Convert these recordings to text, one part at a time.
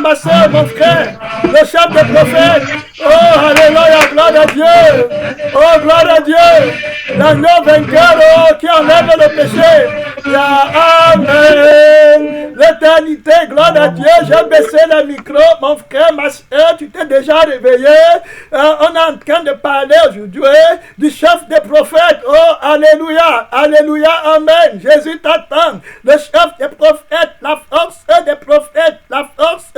ma soeur, mon frère, le chef des prophètes. Oh, alléluia, gloire à Dieu. Oh, gloire à Dieu. L'agneau vainqueur, oh, qui enlève le péché. Amen. L'éternité, gloire à Dieu. J'ai baissé le micro, mon frère, ma soeur, tu t'es déjà réveillé. On est en train de parler aujourd'hui du chef des prophètes. Oh, alléluia, alléluia, amen. Jésus t'attend. Le chef des prophètes, la force des prophètes, la force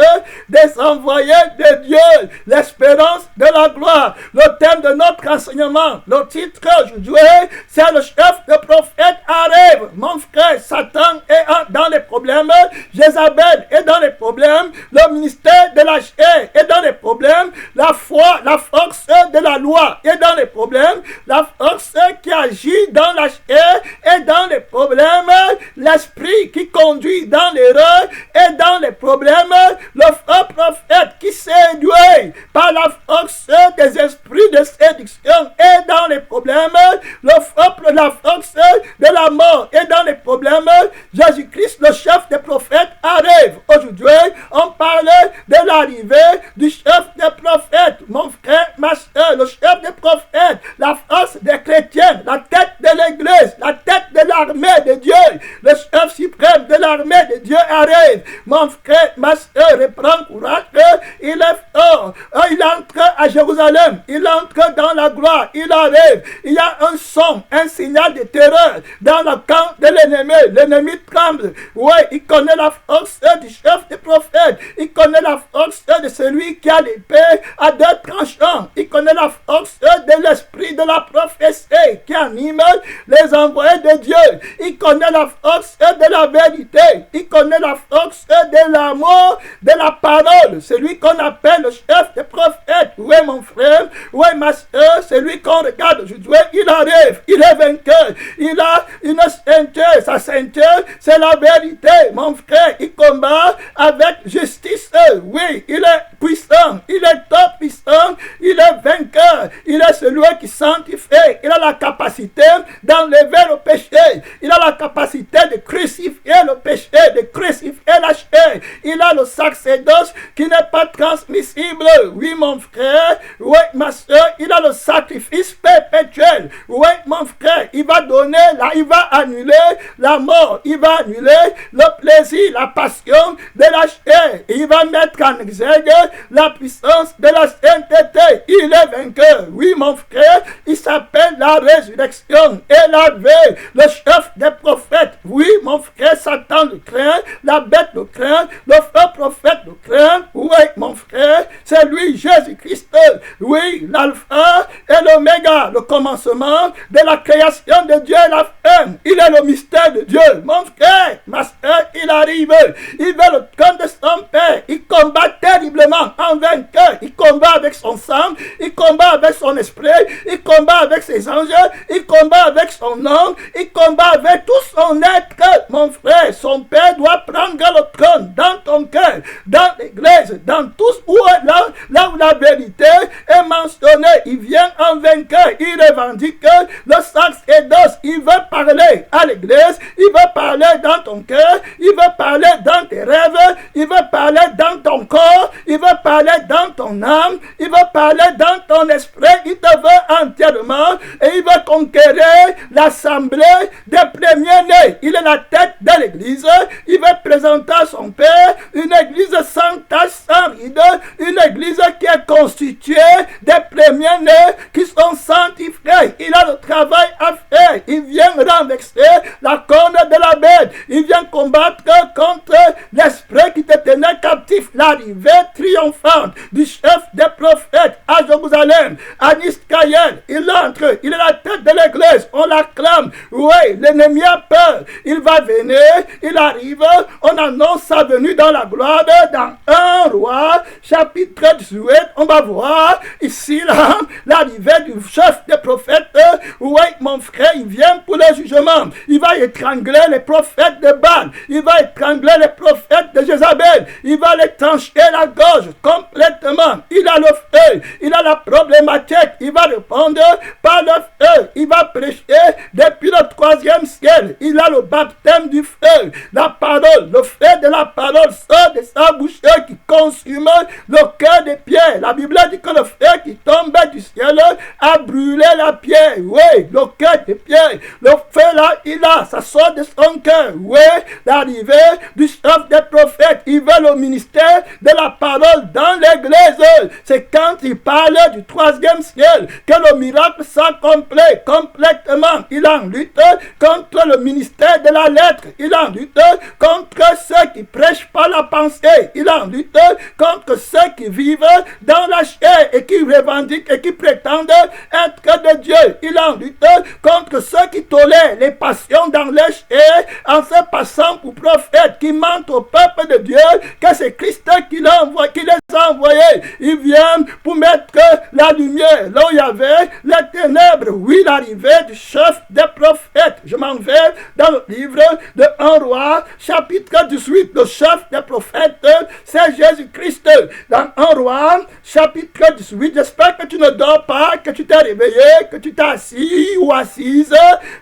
des envoyés de Dieu, l'espérance de la gloire. Le thème de notre enseignement, le titre aujourd'hui, c'est le chef des prophètes arrive. Mon frère, Satan est dans les problèmes, Jézabel est dans les problèmes, le ministère de la chair est dans les problèmes, la foi, la force de la loi est dans les problèmes, la force qui agit dans la chair est dans les problèmes, l'esprit qui conduit dans l'erreur est dans les problèmes, le faux prophète qui séduit par la force des esprits de séduction est dans les problèmes, la force de la mort est dans les problèmes. Jésus-Christ, le chef des prophètes, arrive. Aujourd'hui, on parlait de l'arrivée du chef des prophètes. Mon frère, ma soeur, le chef des prophètes, la force des chrétiens, la tête de l'église, la tête de l'armée de Dieu, le chef suprême de l'armée de Dieu arrive. Mon frère, ma soeur, reprend courage. Il est fort. Il entre à Jérusalem. Il entre dans la gloire. Il arrive. Il y a un son, un signal de terreur dans le camp de l'ennemi. L'ennemi tremble. Oui, il connaît la force du chef des prophètes. Il connaît la force de celui qui a l'épée à deux tranchants. Il connaît la force de l'esprit de la prophétie qui anime les envoyés de Dieu. Il connaît la force de la vérité. Il connaît la force de l'amour, de la parole. Celui qu'on appelle le chef des prophètes. Oui, mon frère. Oui, ma soeur. Celui qu'on regarde aujourd'hui. Il arrive. Il est vainqueur. Il a une ceinture. Sa ceinture, c'est la vérité. Mon frère, il combat avec justice. Oui, il est puissant. Il est top puissant. Il est vainqueur. Il est celui qui sanctifie. Il a la capacité d'enlever le péché. Il a la capacité de crucifier le péché, de crucifier la chair. Il a le sacerdoce qui n'est pas transmissible. Oui, mon frère. Oui, ma soeur, il a le sacrifice perpétuel. Oui, mon frère, il va donner, il va annuler la mort. Il va annuler le plaisir, la passion de la chair. Il va mettre en exergue la puissance de la sainteté. Il est vainqueur. Oui, mon frère, il s'appelle la résurrection et la veille. Le chef des prophètes. Oui, mon frère, Satan le craint. La bête le craint. Le faux prophète le craint. Oui, mon frère, c'est lui, Jésus-Christ. Oui, l'alpha et l'oméga, le commencement de la création de Dieu et la fin. Il est le mystère de Dieu. Mon frère, ma soeur, il arrive. Il veut le trône de son Père. Il combat terriblement en vainqueur. Il combat avec son sang. Il combat avec son esprit. Il combat avec ses anges. Il combat avec son nom. Il combat avec tout son être. Mon frère, son Père doit prendre le trône dans ton cœur, dans l'église, dans tout là où la vérité est mentionnée. Il vient en vainqueur. Il revendique le sacerdoce. Il veut parler à l'église. Il veut parler dans ton cœur. Il veut parler dans tes rêves. Il veut parler dans ton corps. Il veut parler dans ton âme. Il veut parler dans ton esprit. Il te veut entièrement. Et il veut conquérir l'assemblée des premiers-nés. Il est la tête de l'église. Il veut présenter à son Père une église sans tache, sans ride. Une église qui est constituée des premiers-nés qui sont sanctifiés. Il a le travail à faire. Il vient renverser la corne de la bête. Il vient combattre contre l'esprit qui te tenait captif. L'arrivée triomphante du chef des prophètes à Jérusalem, à Niscaël. Il entre. Il est la tête de l'église. On l'acclame. Oui, l'ennemi a peur. Il va venir. Il arrive. On annonce sa venue dans la gloire. Dans 1 Roi, chapitre 18. On va voir ici là l'arrivée du chef des prophètes. Oui, mon frère, il vient pour le jugement. Il va étrangler les prophètes de Baal. Il va étrangler les prophètes de Jézabel. Il va les trancher la gorge complètement. Il a le feu. Il a la problématique. Il va répondre par le feu. Il va prêcher depuis le 3e ciel. Il a le baptême du feu. La parole, le feu de la parole sort de sa bouche qui consume le cœur des pierres. La Bible dit que le feu qui tombe du ciel a brûlé la pierre. Oui, le cœur des pierres. Le feu là, ça sort de son cœur. Oui, l'arrivée du chef des prophètes. Il veut le ministère de la parole dans l'église. C'est quand il parle du troisième ciel que le miracle s'accomplit complètement. Il en lutte contre le ministère de la lettre. Il en lutte contre ceux qui prêchent pas la pensée. Il en lutte contre ceux qui vivent dans la chair et qui revendiquent et qui prétendent être de Dieu. Il en lutte contre ceux qui tolèrent les passions dans leur chair en se passant pour prophètes, qui mentent au peuple de Dieu que c'est Christ qui les a envoyés. Il vient pour mettre la lumière là où il y avait les ténèbres. Oui, l'arrivée du chef des prophètes. Je m'en vais dans le livre de 1 Roi, chapitre 18. Le chef des prophètes, c'est Jésus-Christ. Dans 1 Roi, chapitre 18, j'espère que tu ne dors pas, que tu t'es réveillé, que tu t'es assis ou assise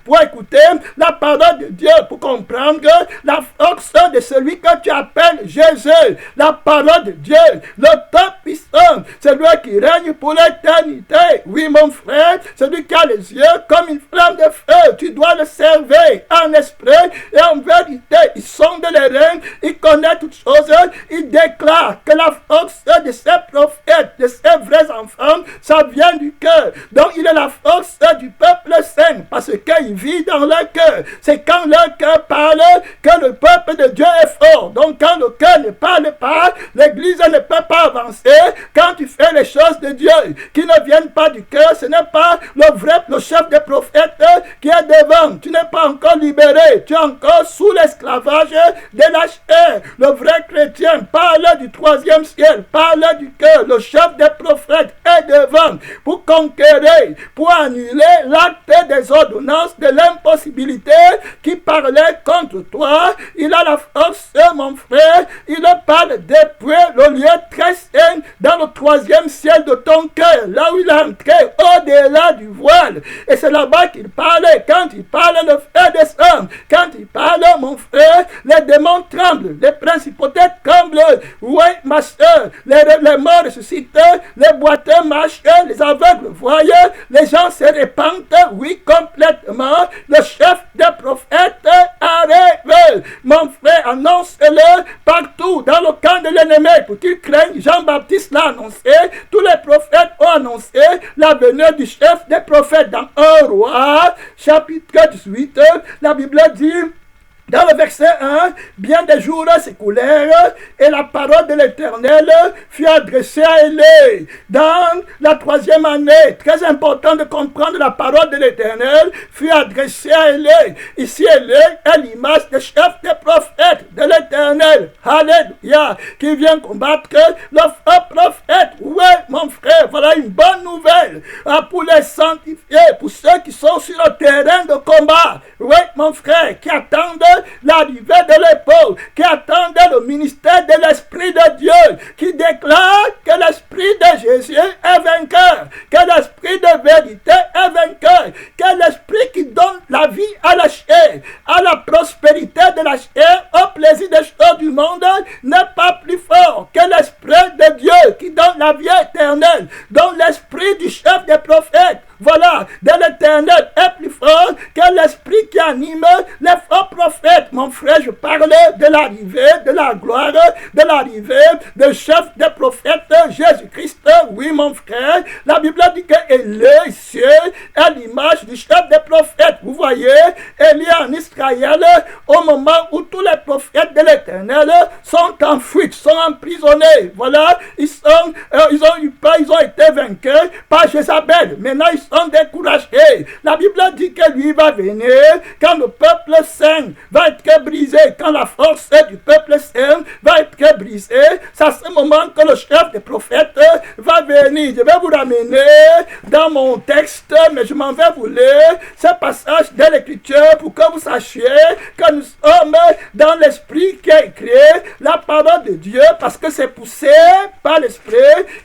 pour écouter la parole de Dieu, pour comprendre la force de celui que tu appelles Jésus. La parole de Dieu, le temps puissant, c'est lui qui règne pour l'éternité. Oui, mon frère, celui qui a les yeux comme une flamme de feu, tu dois le servir en esprit et en vérité. Il sonde les reins, il connaît toutes choses, il déclare que la force de ses prophètes, de ses vrais enfants, ça vient du cœur. Donc il est la force du peuple saint, parce qu'il vit dans leur cœur. C'est quand leur cœur parle que le peuple de Dieu est fort. Donc quand le cœur ne parle pas, l'église ne peut pas avancer. Quand tu fais les choses de Dieu qui ne viennent pas du cœur, ce n'est pas le chef des prophètes qui est devant. Tu n'es pas encore libéré, tu es encore sous l'esclavage de la chair. Le vrai chrétien parle du troisième ciel, parle du cœur. Le chef des prophètes est devant pour conquérir, pour annuler l'acte des ordonnances de l'impossibilité qui parlait contre toi. Il a la force, mon frère. Il parle depuis le lieu très saint dans le troisième ciel de ton cœur, là où il est entré au-delà du voile. Et c'est là-bas qu'il parlait. Quand il parle, le feu descend. Quand il parle, mon frère, les démons tremblent, les principautés tremblent. Oui, ma soeur, les morts ressuscitent, les boiteux marchent, les aveugles voient, les gens se répandent, oui, complètement. Le chef des prophètes arrive. Mon frère, annonce-le partout dans le camp de l'ennemi pour qu'il craigne. Jean-Baptiste l'a annoncé, tous les prophètes ont annoncé la venue du chef des prophètes. Dans 1 Roi, chapitre 18, la Bible dit, dans le verset 1, bien des jours s'écoulèrent et la parole de l'Éternel fut adressée à Élie. Dans la 3e année, très important de comprendre, la parole de l'Éternel fut adressée à Élie. Ici, Élie est l'image des chefs des prophètes de l'Éternel. Alléluia. Qui vient combattre le faux prophète. Oui, mon frère, voilà une bonne nouvelle pour les sanctifiés, pour ceux qui sont sur le terrain de combat. Oui, mon frère, qui attendent l'arrivée de l'époque, qui attendait le ministère de l'Esprit de Dieu, qui déclare que l'Esprit de Jésus est vainqueur, que l'Esprit de vérité est vainqueur, que l'Esprit qui donne la vie à la chair, à la prospérité de la chair, au plaisir des choses du monde, n'est pas plus fort que l'Esprit de Dieu qui donne la vie éternelle, dont l'Esprit du chef des prophètes, voilà, de l'Éternel est plus fort que l'esprit qui anime les faux prophètes. Mon frère, je parlais de l'arrivée, de la gloire, de l'arrivée du chef des prophètes, Jésus-Christ. Oui, mon frère, la Bible dit que Élie ici est l'image du chef des prophètes. Vous voyez, Élie en Israël, au moment où tous les prophètes de l'Éternel sont en fuite, sont emprisonnés. Voilà, ils ont eu peur, ils ont été vaincus par Jézabel. Maintenant, ils sont découragés. La Bible dit que lui va venir quand le peuple saint va être brisé, quand la force du peuple saint va être brisée. C'est à ce moment que le chef des prophètes va venir. Je vais vous ramener dans mon texte, mais je m'en vais vous lire ce passage de l'Écriture pour que vous sachiez que nous sommes dans l'Esprit qui a écrit la parole de Dieu, parce que c'est poussé par l'Esprit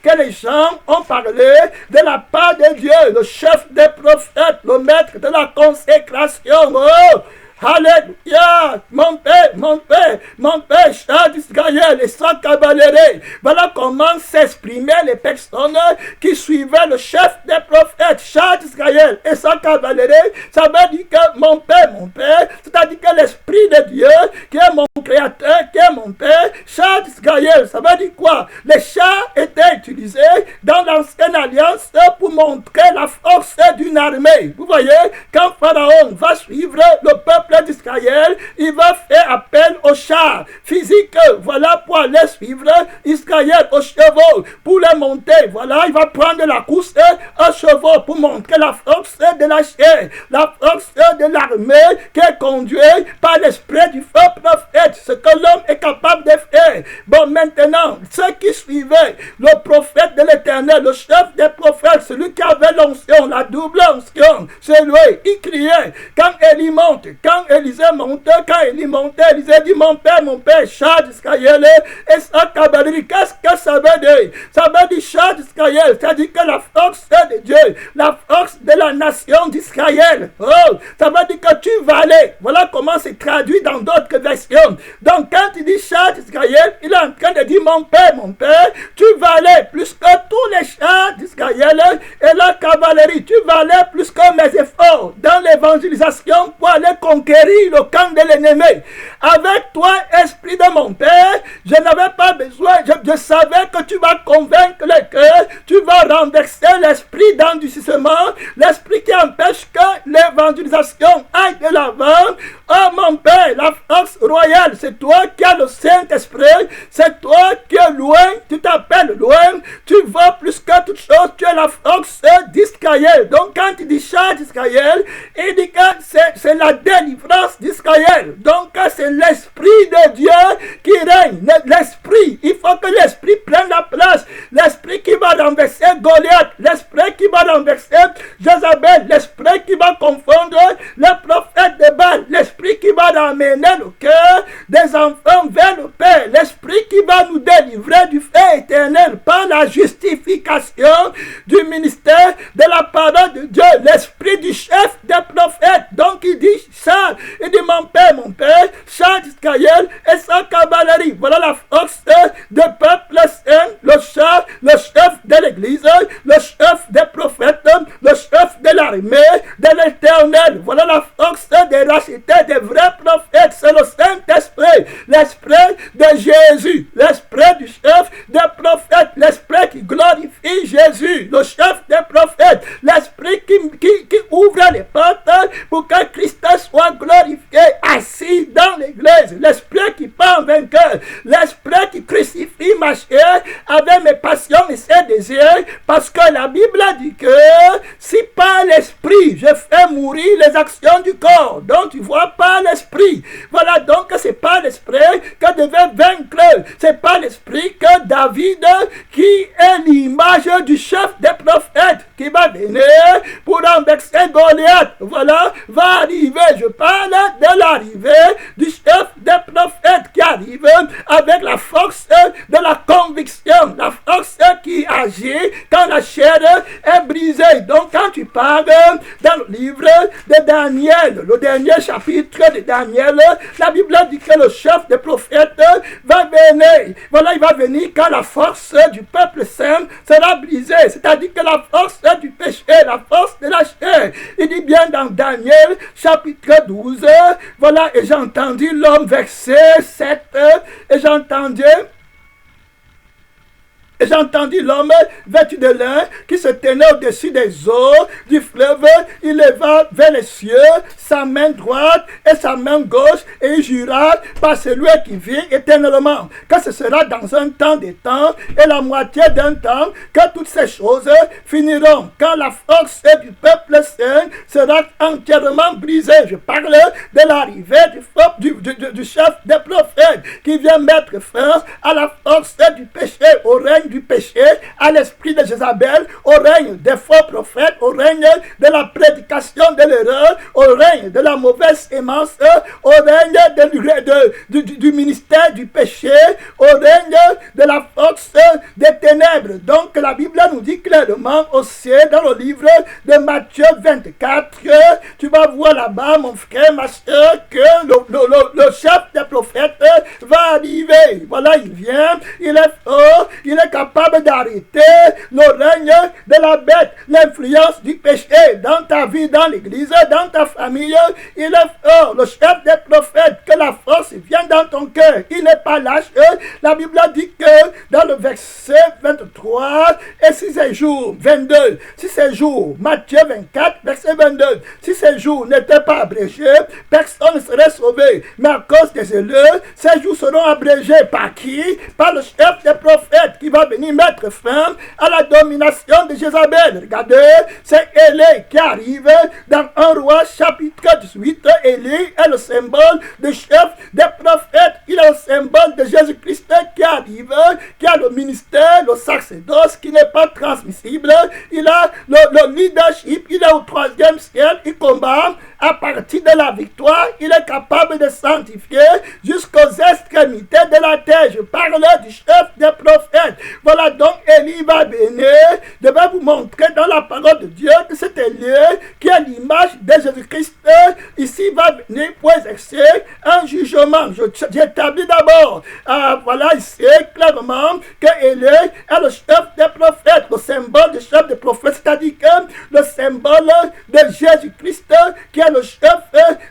que les gens ont parlé de la part de Dieu, le chef des prophètes, le maître de la consécration. Oh, Alléluia. Mon Père, char d'Israël et sans cavalerie. Voilà comment s'exprimaient les personnes qui suivaient le chef des prophètes, char d'Israël et sans cavalerie. Ça veut dire que mon Père, c'est-à-dire que l'Esprit de Dieu, qui est mon Créateur, qui est mon Père, char d'Israël. Ça veut dire quoi? Les chars étaient utilisés dans l'Ancienne Alliance pour montrer la force d'une armée. Vous voyez, quand Pharaon va suivre le peuple d'Israël, il va faire appel aux chars physiques. Voilà, pour aller suivre Israël aux chevaux, pour les monter. Voilà, il va prendre la course aux chevaux pour montrer la force de la chair, la force de l'armée qui est conduite par l'esprit du faux prophète, ce que l'homme est capable de faire. Bon, maintenant, ceux qui suivaient le prophète de l'Éternel, le chef des prophètes, celui qui avait l'onction, la double onction, c'est lui, il criait. Quand Élie monte, quand Élisée monte, quand Élie montait, Élisée dit, mon Père, char d'Israël et sa cavalerie. Qu'est-ce que ça veut dire? Ça veut dire char d'Israël, c'est-à-dire que la force de Dieu, la force de la nation d'Israël. Oh, ça veut dire que tu valais. Voilà comment c'est traduit dans d'autres versions. Donc quand il dit char d'Israël, il est en train de dire, mon Père, tu valais plus que tous les chars d'Israël et la cavalerie. Tu valais plus que mes efforts dans l'évangélisation pour aller conquérir le camp de l'ennemi. Avec toi, Esprit de mon Père, je n'avais pas besoin, je savais que tu vas convaincre le cœur, tu vas renverser l'esprit d'endurcissement, l'esprit qui empêche que l'évangélisation aille de l'avant. Oh mon Père, la force royale, c'est toi qui as le Saint-Esprit, c'est toi qui es loin, tu t'appelles loin, tu vas plus que toute chose, tu es la force d'Israël. Donc quand il dit char d'Israël, il dit que c'est la délivrance d'Israël. Donc c'est l'Esprit de Dieu qui règne. L'Esprit, il faut que l'Esprit prenne la place. L'Esprit qui va renverser Goliath, l'Esprit qui va renverser Jézabel, l'Esprit qui va confondre les prophètes de Baal, l'Esprit qui va ramener le cœur des enfants vers le Père, l'Esprit qui va nous délivrer du feu éternel par la justification du ministère de la parole de Dieu, l'Esprit du chef des prophètes. Donc il dit ça, il dit mon Père, char d'Israël et sa cavalerie. Voilà la force de peuple saint, le chef de l'Église, le chef des prophètes, le chef de l'armée de l'Éternel. Voilà la force des rachetés, des vrais prophètes. C'est le Saint-Esprit, l'Esprit de Jésus, l'Esprit du chef des prophètes, l'Esprit qui glorifie Jésus, le chef des prophètes, l'Esprit qui ouvre les portes pour que Christ soit glorifié, assis dans l'Église, l'Esprit qui part vainqueur, l'Esprit qui crucifie ma chair avec mes passions et ses désirs, parce que la Bible dit que si par l'Esprit je fais mourir les actions du corps, donc tu vois par l'Esprit, voilà, donc c'est par l'Esprit que devait vaincre, c'est par l'Esprit que David, qui est l'image du chef des prophètes, qui va venir pour renverser Goliath, voilà, va arriver. Je parle de l'arrivée du chef des prophètes qui arrive avec la force de la conviction, la force qui agit quand la chair est brisée. Donc quand tu parles dans le livre de Daniel, le dernier chapitre de Daniel, la Bible dit que le chef des prophètes va venir. Voilà, il va venir quand la force du peuple saint sera brisée, c'est-à-dire que la force du péché, la force de la chair. Il dit bien dans Daniel chapitre 12, voilà, et j'ai entendu l'homme, verset 7, et j'ai entendu l'homme vêtu de lin qui se tenait au-dessus des eaux du fleuve. Il leva vers les cieux sa main droite et sa main gauche et il jura par celui qui vit éternellement que ce sera dans un temps des temps et la moitié d'un temps que toutes ces choses finiront, quand la force du peuple saint sera entièrement brisée. Je parle de l'arrivée du chef des prophètes qui vient mettre fin à la force du péché, au règne du péché, à l'esprit de Jézabel, au règne des faux prophètes, au règne de la prédication de l'erreur, au règne de la mauvaise sémence, au règne du ministère du péché au règne de la force des ténèbres. Donc la Bible nous dit clairement aussi dans le livre de Matthieu 24, tu vas voir là-bas, mon frère, ma soeur, que le chef des prophètes va arriver. Voilà, il vient, il est fort, il est capable d'arrêter le règne de la bête, l'influence du péché dans ta vie, dans l'église, dans ta famille. Il est fort, le chef des prophètes, que la force vient dans ton cœur. Il n'est pas lâche. La Bible dit que dans le verset 23, et si ces jours 22, si ces jours, Matthieu 24, verset 22, si ces jours n'étaient pas abrégés, personne ne serait sauvé. Mais à cause des élus, ces jours seront abrégés par qui? Par le chef des prophètes qui va venir mettre fin à la domination de Jézabel. Regardez, c'est Élie qui arrive dans 1 Roi chapitre 18. Élie est le symbole du chef des prophètes. Il est le symbole de Jésus-Christ qui arrive, qui a le ministère, le sacerdoce qui n'est pas transmissible. Il a le leadership, il est au 3e ciel, il combat à partir de la victoire, il est capable de sanctifier jusqu'aux extrémités de la terre. Je parle du chef des prophètes. Voilà donc Élie va venir. Je vais vous montrer dans la parole de Dieu que c'est Élie qui est l'image de Jésus-Christ. Ici va venir pour exercer un jugement. J'établis d'abord, voilà ici clairement que Élie est le chef des prophètes, le symbole du chef des prophètes, c'est-à-dire que le symbole de Jésus-Christ qui est le chef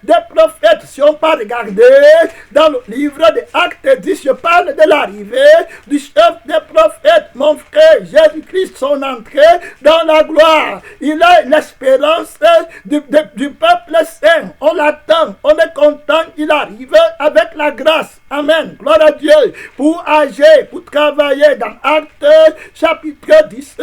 des prophètes. Si on peut regarder dans le livre des Actes 10, je parle de l'arrivée du chef des prophètes, mon frère Jésus-Christ, son entrée dans la gloire. Il a l'espérance du peuple saint. On l'attend, on est content, il arrive avec la grâce. Amen. Gloire à Dieu. Pour agir, pour travailler dans Actes chapitre 10,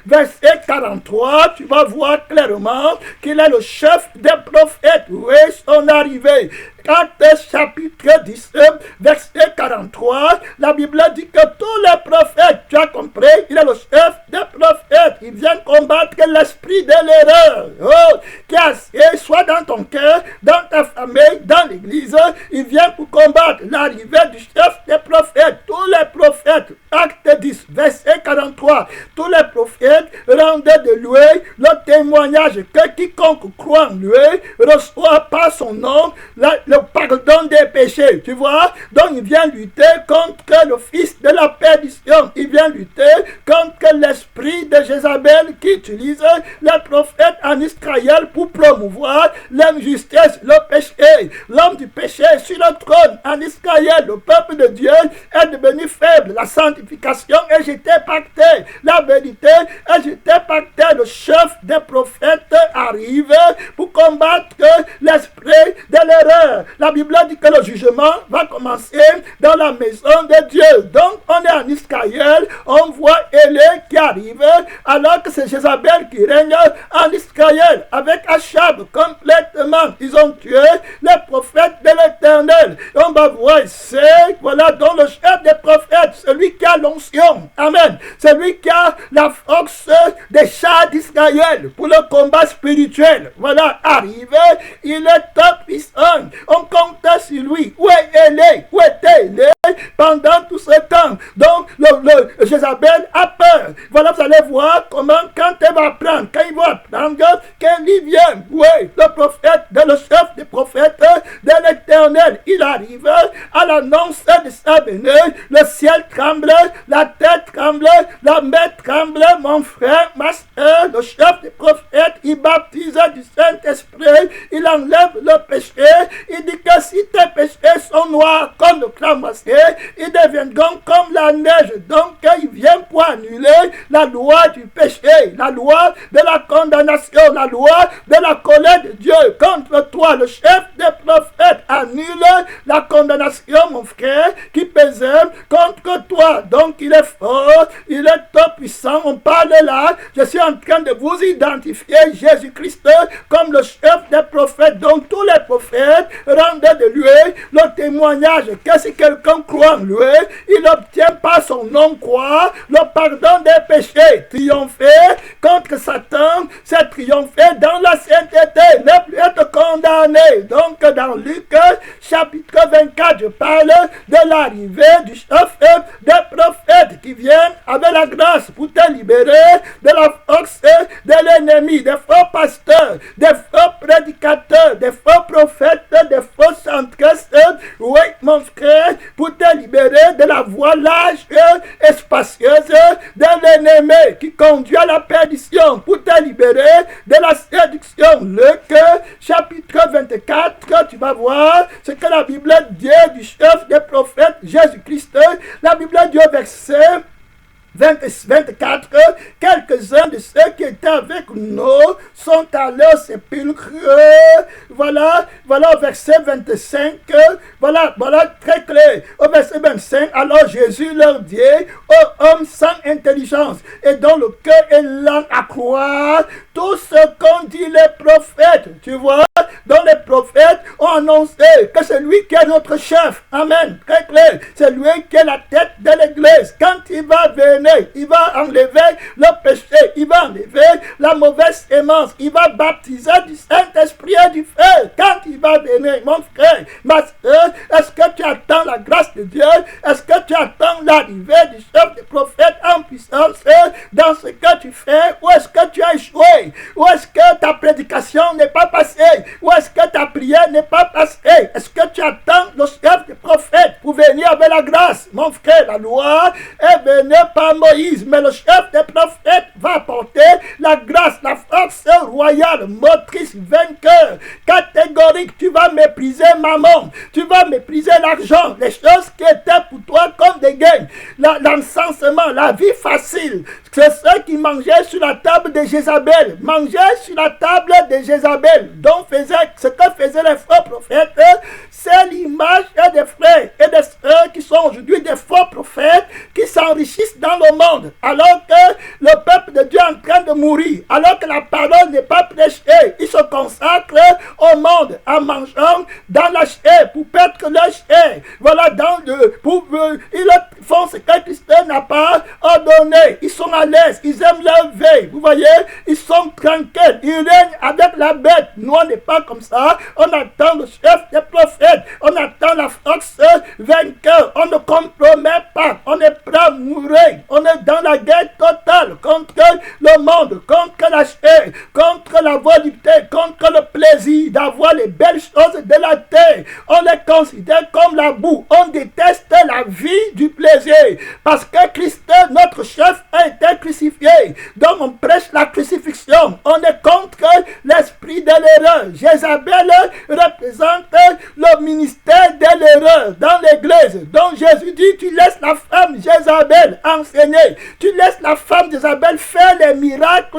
verset 43, tu vas voir clairement qu'il est le chef des prophètes. Oui, son arrivée. Actes chapitre 10, verset 43, la Bible dit que tous les prophètes, tu as compris, il est le chef des prophètes. Il vient combattre l'esprit de l'erreur qui est soit dans ton cœur, dans ta famille, dans l'église. Il vient pour combattre l'arrivée du chef des prophètes. Tous les prophètes, Acte 10, verset 43, tous les prophètes rendaient de lui le témoignage que quiconque croit en lui reçoit par son nom le pardon des péchés. Tu vois? Donc il vient lutter contre le fils de la perdition. Il vient lutter contre l'esprit de Jézabel qui utilise les prophètes en Israël pour promouvoir l'injustice, le péché. L'homme du péché est sur le trône en Israël. Le peuple de Dieu est devenu faible. La sanctification est jetée par terre. La vérité est jetée par terre. Le chef des prophètes arrive pour combattre l'esprit de l'erreur. La Bible dit que le jugement va commencer dans la maison de Dieu. Donc, on est en Israël, on voit Élie qui arrive, alors que c'est Jézabel qui règne en Israël, avec Achab complètement. Ils ont tué les prophètes de l'Éternel. On va voir ici, voilà, donc le chef des prophètes, celui qui a l'onction. Amen. Celui qui a la force des chars d'Israël pour le combat spirituel. Voilà, arrive, il est top puissant. On comptait sur lui. Où est Élie? Où était Élie pendant tout ce temps? Donc, le Jézabel a peur. Voilà, vous allez voir comment, quand elle va apprendre, quand il va apprendre qu'Élie vient, oui, le prophète, le chef des prophètes de l'Éternel, il arrive à l'annonce de sa venue. Le ciel tremble, la terre tremble, la mer tremble, mon frère, ma soeur, le chef des prophètes, il baptise du Saint-Esprit, il enlève le péché. Il dit que si tes péchés sont noirs comme le cramoisi, ils deviendront comme la neige. Donc, il vient pour annuler la loi du péché, la loi de la condamnation, la loi de la colère de Dieu contre toi. Le chef des prophètes annule la condamnation, mon frère, qui pesait contre toi. Donc, il est fort, il est tout puissant. On parle là, je suis en train de vous identifier Jésus-Christ comme le chef des prophètes. Donc, tous les prophètes rendaient de lui le témoignage que si quelqu'un croit en lui, il obtient obtient par son nom quoi? Le pardon des péchés. Triompher contre Satan, c'est triompher dans la sainteté, ne plus être condamné. Donc dans Luc chapitre 24, je parle de l'arrivée du chef des prophètes qui viennent avec la grâce pour te libérer de la force de l'ennemi, des faux pasteurs, des faux prédicateurs, des faux prophètes, des faux centristes. Oui, mon frère, pour te libérer de la voie large et spacieuse de l'ennemi qui conduit à la perdition, pour te libérer de la séduction. Luc chapitre 24, tu vas voir ce que la Bible dit du chef des prophètes Jésus-Christ. La Bible dit au verset 24, quelques-uns de ceux qui étaient avec nous sont allés au sépulcre. Voilà au verset 25, voilà très clair. Au verset 25, alors Jésus leur dit, ô hommes sans intelligence et dont le cœur est lent à croire tout ce qu'ont dit les prophètes. Tu vois, dont les prophètes ont annoncé que c'est lui qui est notre chef. Amen, très clair. C'est lui qui est la tête de l'église. Quand il va venir, il va enlever le péché, il va enlever la mauvaise sémence, il va baptiser du Saint-Esprit et du feu. Quand il va venir, mon frère, ma soeur, est-ce que tu attends la grâce de Dieu? Est-ce que tu attends l'arrivée du chef des prophètes en puissance dans ce que tu fais? Ou est-ce que tu as échoué? Ou est-ce que ta prédication n'est pas passée? Ou est-ce que ta prière n'est pas passée? Est-ce que tu attends le chef des prophètes pour venir avec la grâce? Mon frère, la loi est venue par Moïse, mais le chef des prophètes va apporter la grâce, la force royale, motrice, vainqueur, catégorique. Tu vas mépriser maman, tu vas mépriser l'argent, les choses qui étaient pour toi comme des gains, l'encensement, la vie facile. C'est ceux qui mangeaient sur la table de Jézabel, mangeaient sur la table de Jézabel, donc ce que faisaient les faux prophètes, c'est l'image des frères et des sœurs qui sont aujourd'hui des faux prophètes qui s'enrichissent dans le monde, alors que le peuple de Dieu est en train de mourir, alors que la parole n'est pas prêchée. Ils se consacrent au monde en mangeant dans la chair pour perdre leur chair. Voilà, ils font ce que Christ n'a pas ordonné. Ils sont à l'aise, ils aiment leur veille. Vous voyez, ils sont tranquilles, ils règnent avec la bête. Nous, on n'est pas comme ça. On attend le chef des prophètes, on attend la force vainqueur. On ne compromet pas, on est prêt à mourir. On est dans la guerre totale contre le monde, contre la chair, contre la volupté, contre le plaisir d'avoir les belles choses de la terre. On les considère comme la boue. On déteste la vie du plaisir parce que Christ, notre chef, a été crucifié. Donc on prêche la crucifixion. On est contre l'esprit de l'erreur. Jézabel représente le ministère de l'erreur dans l'église. Donc Jésus dit, tu laisses la femme Jézabel enseigner. Tu laisses la femme Jézabel faire les miracles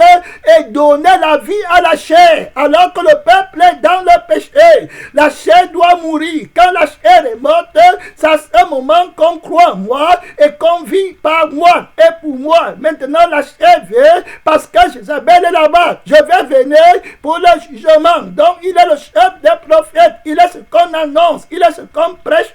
et donner la vie à la chair. Alors que le peuple est dans le péché. La chair doit mourir. Quand la chair est morte, c'est à ce moment qu'on croit en moi et qu'on vit par moi et pour moi. Maintenant la chair vient parce que Jézabel est là-bas. Je vais venir pour le jugement. Donc il est le chef des prophètes. Il est ce qu'on annonce. Il est ce qu'on prêche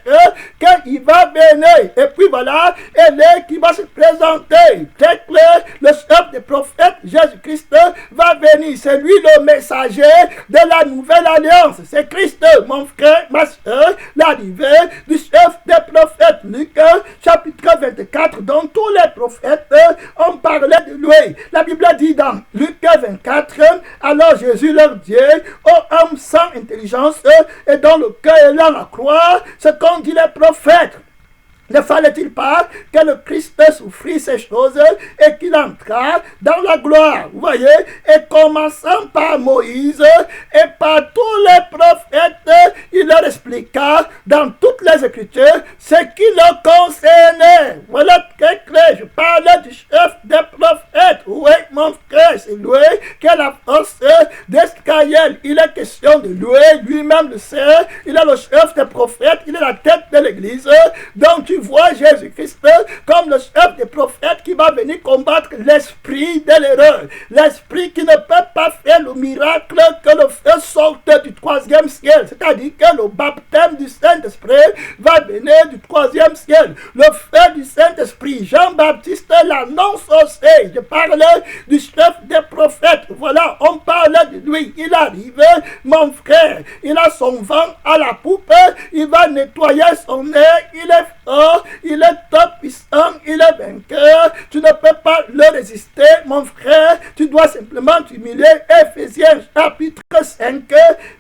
qu'il va venir. Et puis voilà, elle est qui va se présenter. Très clair, le chef des prophètes, Jésus-Christ, va venir. C'est lui le messager de la nouvelle alliance. C'est Christ, mon frère, ma soeur, l'arrivée du chef des prophètes. Luc, chapitre 24, dont tous les prophètes ont parlé de lui. La Bible dit dans Luc 24, alors Jésus leur dit, ô hommes sans intelligence et dont le cœur est lent à croire ce qu'ont dit les prophètes. Ne fallait-il pas que le Christ souffrit ces choses et qu'il entra dans la gloire? Vous voyez, et commençant par Moïse et par tous les prophètes, il leur expliqua dans toutes les Écritures ce qui leur concernait. Voilà très clair, je parle du chef des prophètes. Oui, mon frère, c'est lui qui a la force d'Israël. Il est question de lui-même le sait. Il est le chef des prophètes, il est la tête de l'église. Donc tu vois Jésus-Christ comme le chef des prophètes qui va venir combattre l'esprit de l'erreur. L'esprit qui ne peut pas faire le miracle que le feu sorte du 3e ciel. C'est-à-dire que le baptême du Saint-Esprit va venir du 3e ciel. Le feu du Saint-Esprit, Jean-Baptiste l'annonce aussi. Je parle du chef des prophètes. Voilà, on parle de lui. Il arrive, mon frère. Il a son vent à la poupe. Il va nettoyer son nez. Il est fort. Il est top puissant. Il est vainqueur. Tu ne peux pas le résister, mon frère. Tu dois simplement t'humilier. Éphésiens chapitre 5,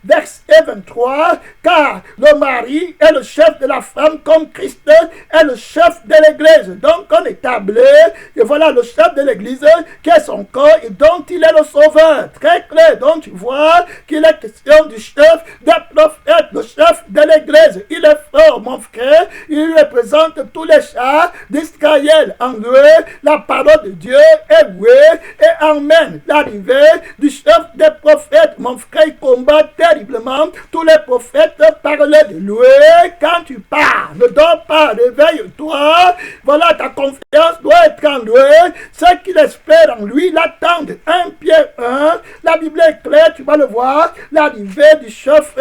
verset 23. Car le mari est le chef de la femme comme Christ est le chef de l'église. Donc on établit que voilà le chef de l'église qui est son corps et dont il est le sauveur. Très clair. Donc tu vois qu'il est question du chef des prophètes, le chef de l'église. Il est fort, mon frère. Il représente tous les chars d'Israël. En lui, la parole de Dieu est oui et amen. L'arrivée du chef des prophètes, mon frère, il combat terriblement. Tous les prophètes parlaient de lui. Quand tu pars, ne dors pas, réveille-toi. Voilà, ta confiance doit être en lui. Ceux qui l'espèrent en lui l'attendent. 1 Pierre 1, la Bible est claire, tu vas le voir. L'arrivée du chef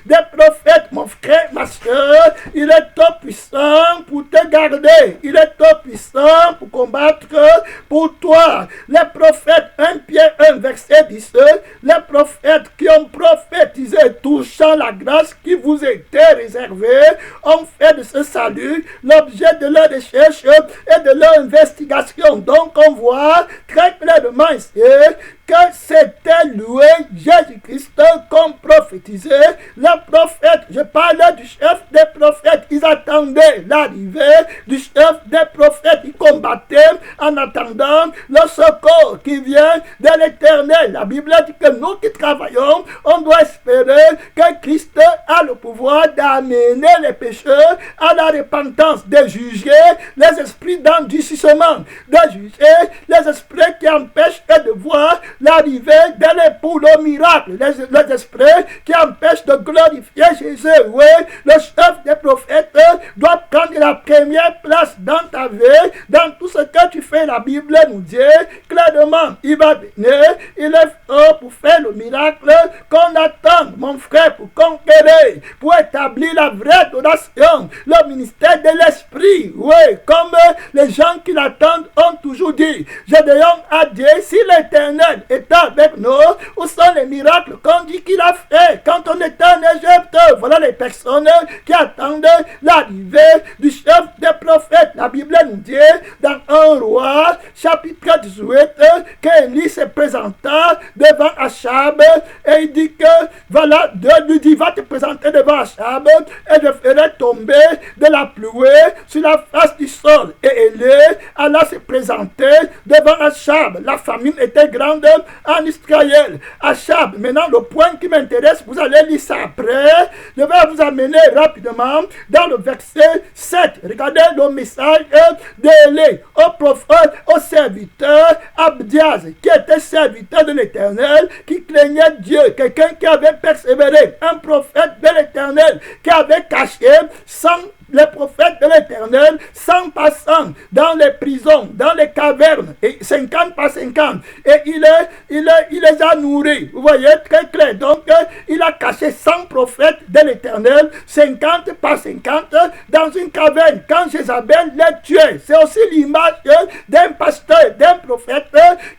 des prophètes, mon frère, ma soeur, il est tout puissant pour te garder. Il est tout puissant pour combattre pour toi. Les prophètes, 1 Pierre 1, verset 10, les prophètes qui ont prophétisé touchant la grâce qui vous était réservée, ont fait de ce salut l'objet de leur recherche et de leur investigation. Donc on voit très clairement ici que c'était lui, Jésus-Christ, comme prophétisé. Les prophètes, je parlais du chef des prophètes, ils attendaient l'arrivée du chef des prophètes. Ils combattaient en attendant le secours qui vient de l'Éternel. La Bible dit que nous qui travaillons, on doit espérer que Christ a le pouvoir d'amener les pécheurs à la repentance, de juger les esprits d'endurcissement, de juger les esprits qui empêchent de voir l'arrivée de l'époux, le miracle, les esprits qui empêchent de glorifier Jésus. Oui, le chef des prophètes doit prendre la première place dans ta vie, dans tout ce que tu fais. La Bible nous dit clairement, il va venir, il est fort pour faire le miracle qu'on attend, mon frère, pour conquérir, pour établir la vraie adoration, le ministère de l'esprit. Oui, comme les gens qui l'attendent ont toujours dit. Gédéon a dit, si l'Éternel est avec nous, où sont les miracles qu'on dit qu'il a fait quand on était en Égypte? Voilà les personnes qui attendent l'arrivée du chef des prophètes. La Bible nous dit dans 1 Roi, chapitre 18, qu'Élie se présenta devant Achab et il dit que voilà, Dieu lui dit, va te présenter devant Achab et je ferai tomber de la pluie sur la face du sol. Et Élie alla se présenter devant Achab. La famine était grande en Israël. Achab, maintenant le point qui m'intéresse, vous allez lire ça après. Je vais vous amener rapidement dans le verset 7. Regardez le message d'Élie au prophète, au serviteur Abdias, qui était serviteur de l'Éternel, qui craignait Dieu, quelqu'un qui avait persévéré, un prophète de l'Éternel, qui avait caché les prophètes de l'Éternel, 100 passants dans les prisons, dans les cavernes, et 50 par 50. Et il les a nourris. Vous voyez, très clair. Donc, il a caché 100 prophètes de l'Éternel, 50 par 50, dans une caverne, quand Jézabel les tuait. C'est aussi l'image d'un pasteur, d'un prophète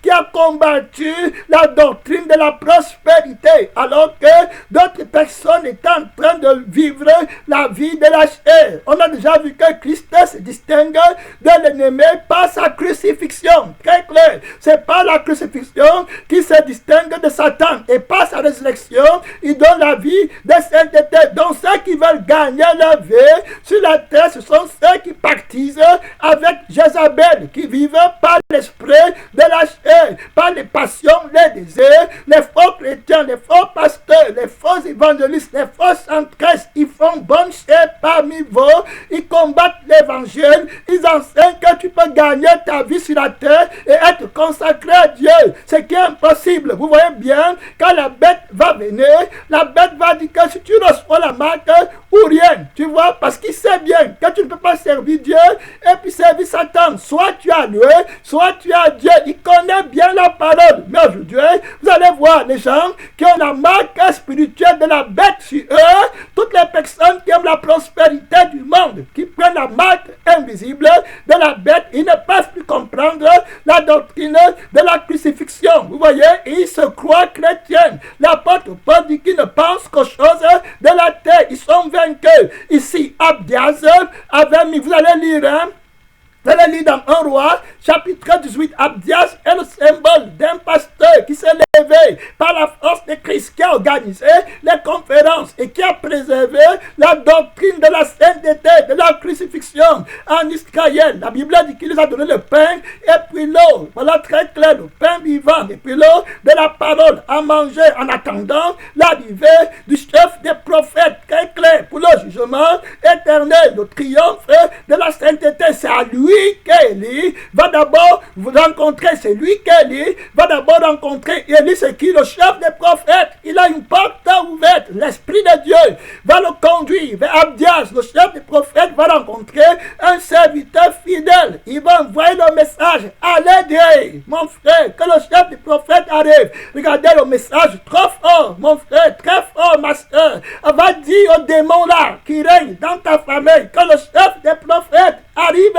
qui a combattu la doctrine de la prospérité, alors que d'autres personnes étaient en train de vivre la vie de la chair. On a déjà vu que Christ se distingue de l'ennemi par sa crucifixion. Très clair. C'est pas la crucifixion qui se distingue de Satan. Et par sa résurrection, il donne la vie de sainteté. Donc ceux qui veulent gagner leur vie sur la terre, ce sont ceux qui pactisent avec Jézabel, qui vivent par l'esprit de la chair, par les passions, les désirs, les faux chrétiens, les faux pasteurs, les faux évangélistes, les faux centristes. Ils font bonne chair parmi vous. Ils combattent l'évangile, ils enseignent que tu peux gagner ta vie sur la terre et être consacré à Dieu, ce qui est impossible. Vous voyez bien, quand la bête va venir, la bête va dire que si tu reçois la marque ou rien, tu vois, parce qu'il sait bien que tu ne peux pas servir Dieu et puis servir Satan. Soit tu as lui, soit tu as Dieu. Il connaît bien la parole. Mais aujourd'hui, vous allez voir les gens qui ont la marque spirituelle de la bête sur eux, toutes les personnes qui aiment la prospérité du monde, qui prennent la marque invisible de la bête, ils ne peuvent plus comprendre la doctrine de la crucifixion. Vous voyez, ils se croient chrétiens. L'apôtre Paul dit qu'ils ne pensent qu'aux choses de la terre. Ils sont vainqueurs. Ici, Abdias avait mis, vous allez lire, hein, vous allez lire dans 1 Roi, chapitre 18, Abdias est le symbole d'un pasteur qui s'est levé par la force de Christ, qui a organisé les conférences et qui a préservé la doctrine de la sainteté, de la crucifixion en Israël. La Bible dit qu'il les a donné le pain et puis l'eau. Voilà très clair, le pain vivant et puis l'eau de la parole à manger en attendant l'arrivée du chef des prophètes. Très clair pour le jugement éternel, le triomphe de la sainteté. C'est à lui qu'Élie va d'abord rencontrer, c'est lui qu'Élie va d'abord rencontrer. Élie, c'est qui? Le chef des prophètes. Il a une porte ouverte. L'Esprit de Dieu va le conduire vers Abdias. Le chef des prophètes va rencontrer un serviteur fidèle. Il va envoyer le message. Allez dire, mon frère, que le chef des prophètes arrive. Regardez le message trop fort, mon frère, très fort, ma soeur. Elle va dire aux démons là qui règnent dans ta famille que le chef des prophètes arrive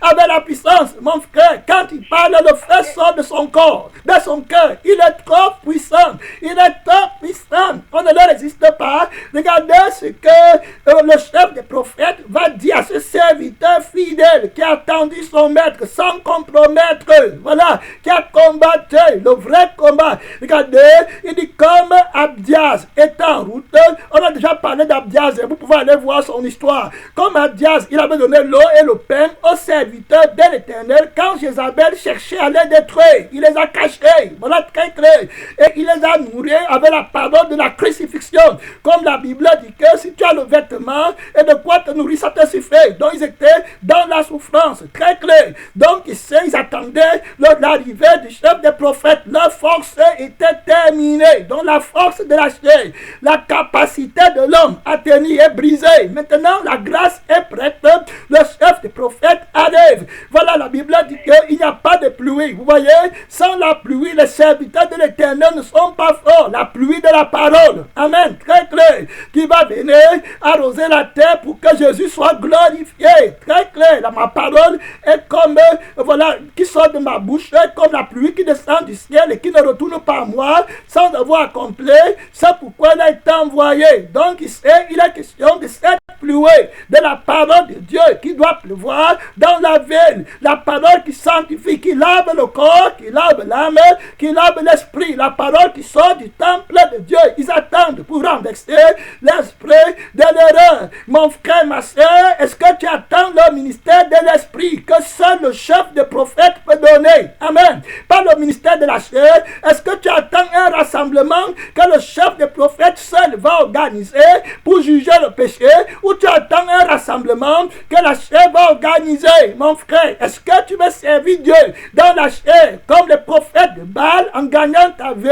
avec la puissance, mon frère. Quand il parle, le feu sort de son corps, de son cœur. Il est trop puissant. Il est trop puissant. On ne le résiste pas. Regardez ce que le chef des prophètes va dire à ce serviteur fidèle qui a attendu son maître sans compromettre. Voilà, qui a combattu le vrai combat. Regardez, il dit comme Abdias est en route. On a déjà parlé d'Abdias. Vous pouvez aller voir son histoire. Comme Abdias, il avait donné l'eau et le pain aux serviteurs de l'Éternel quand Jézabel cherchait à les détruire. Il les a cachés. Voilà très clair. Et il les a nourris avec la parole de la crucifixion. Comme la Bible dit que si tu as le vêtement et de quoi te nourrir, ça te suffit. Donc ils étaient dans la souffrance. Très clair. Donc ils attendaient l'arrivée du chef des prophètes. Leur force était terminée. Donc la force de la chair, la capacité de l'homme à tenir est brisée. Maintenant la grâce est prête. Le chef des prophètes arrive. Voilà, la Bible dit qu'il n'y a pas de pluie. Vous voyez, sans la pluie, les serviteurs de l'Éternel ne sont pas forts. La pluie de la parole. Amen. Très clair. Qui va venir arroser la terre pour que Jésus soit glorifié. Très clair. Ma parole est comme, voilà, qui sort de ma bouche, comme la pluie qui descend du ciel et qui ne retourne pas à moi sans avoir accompli. C'est pourquoi elle a été envoyée. Donc, il est question de cette pluie, de la parole de Dieu qui doit pleuvoir dans la ville. La parole qui sanctifie, qui lave le corps, qui lave l'âme, qui lave l'esprit. La parole qui sort du temple de Dieu. Ils attendent pour renverser l'esprit de l'erreur. Mon frère, ma soeur, est-ce que tu attends le ministère de l'esprit que seul le chef des prophètes peut donner? Amen. Pas le ministère de la chair. Est-ce que tu attends un rassemblement que le chef des prophètes seul va organiser pour juger le péché? Ou tu attends un rassemblement que la chair va organiser? Mon frère, est-ce que tu veux servir Dieu dans la chair comme les prophètes de Baal en gagnant ta vie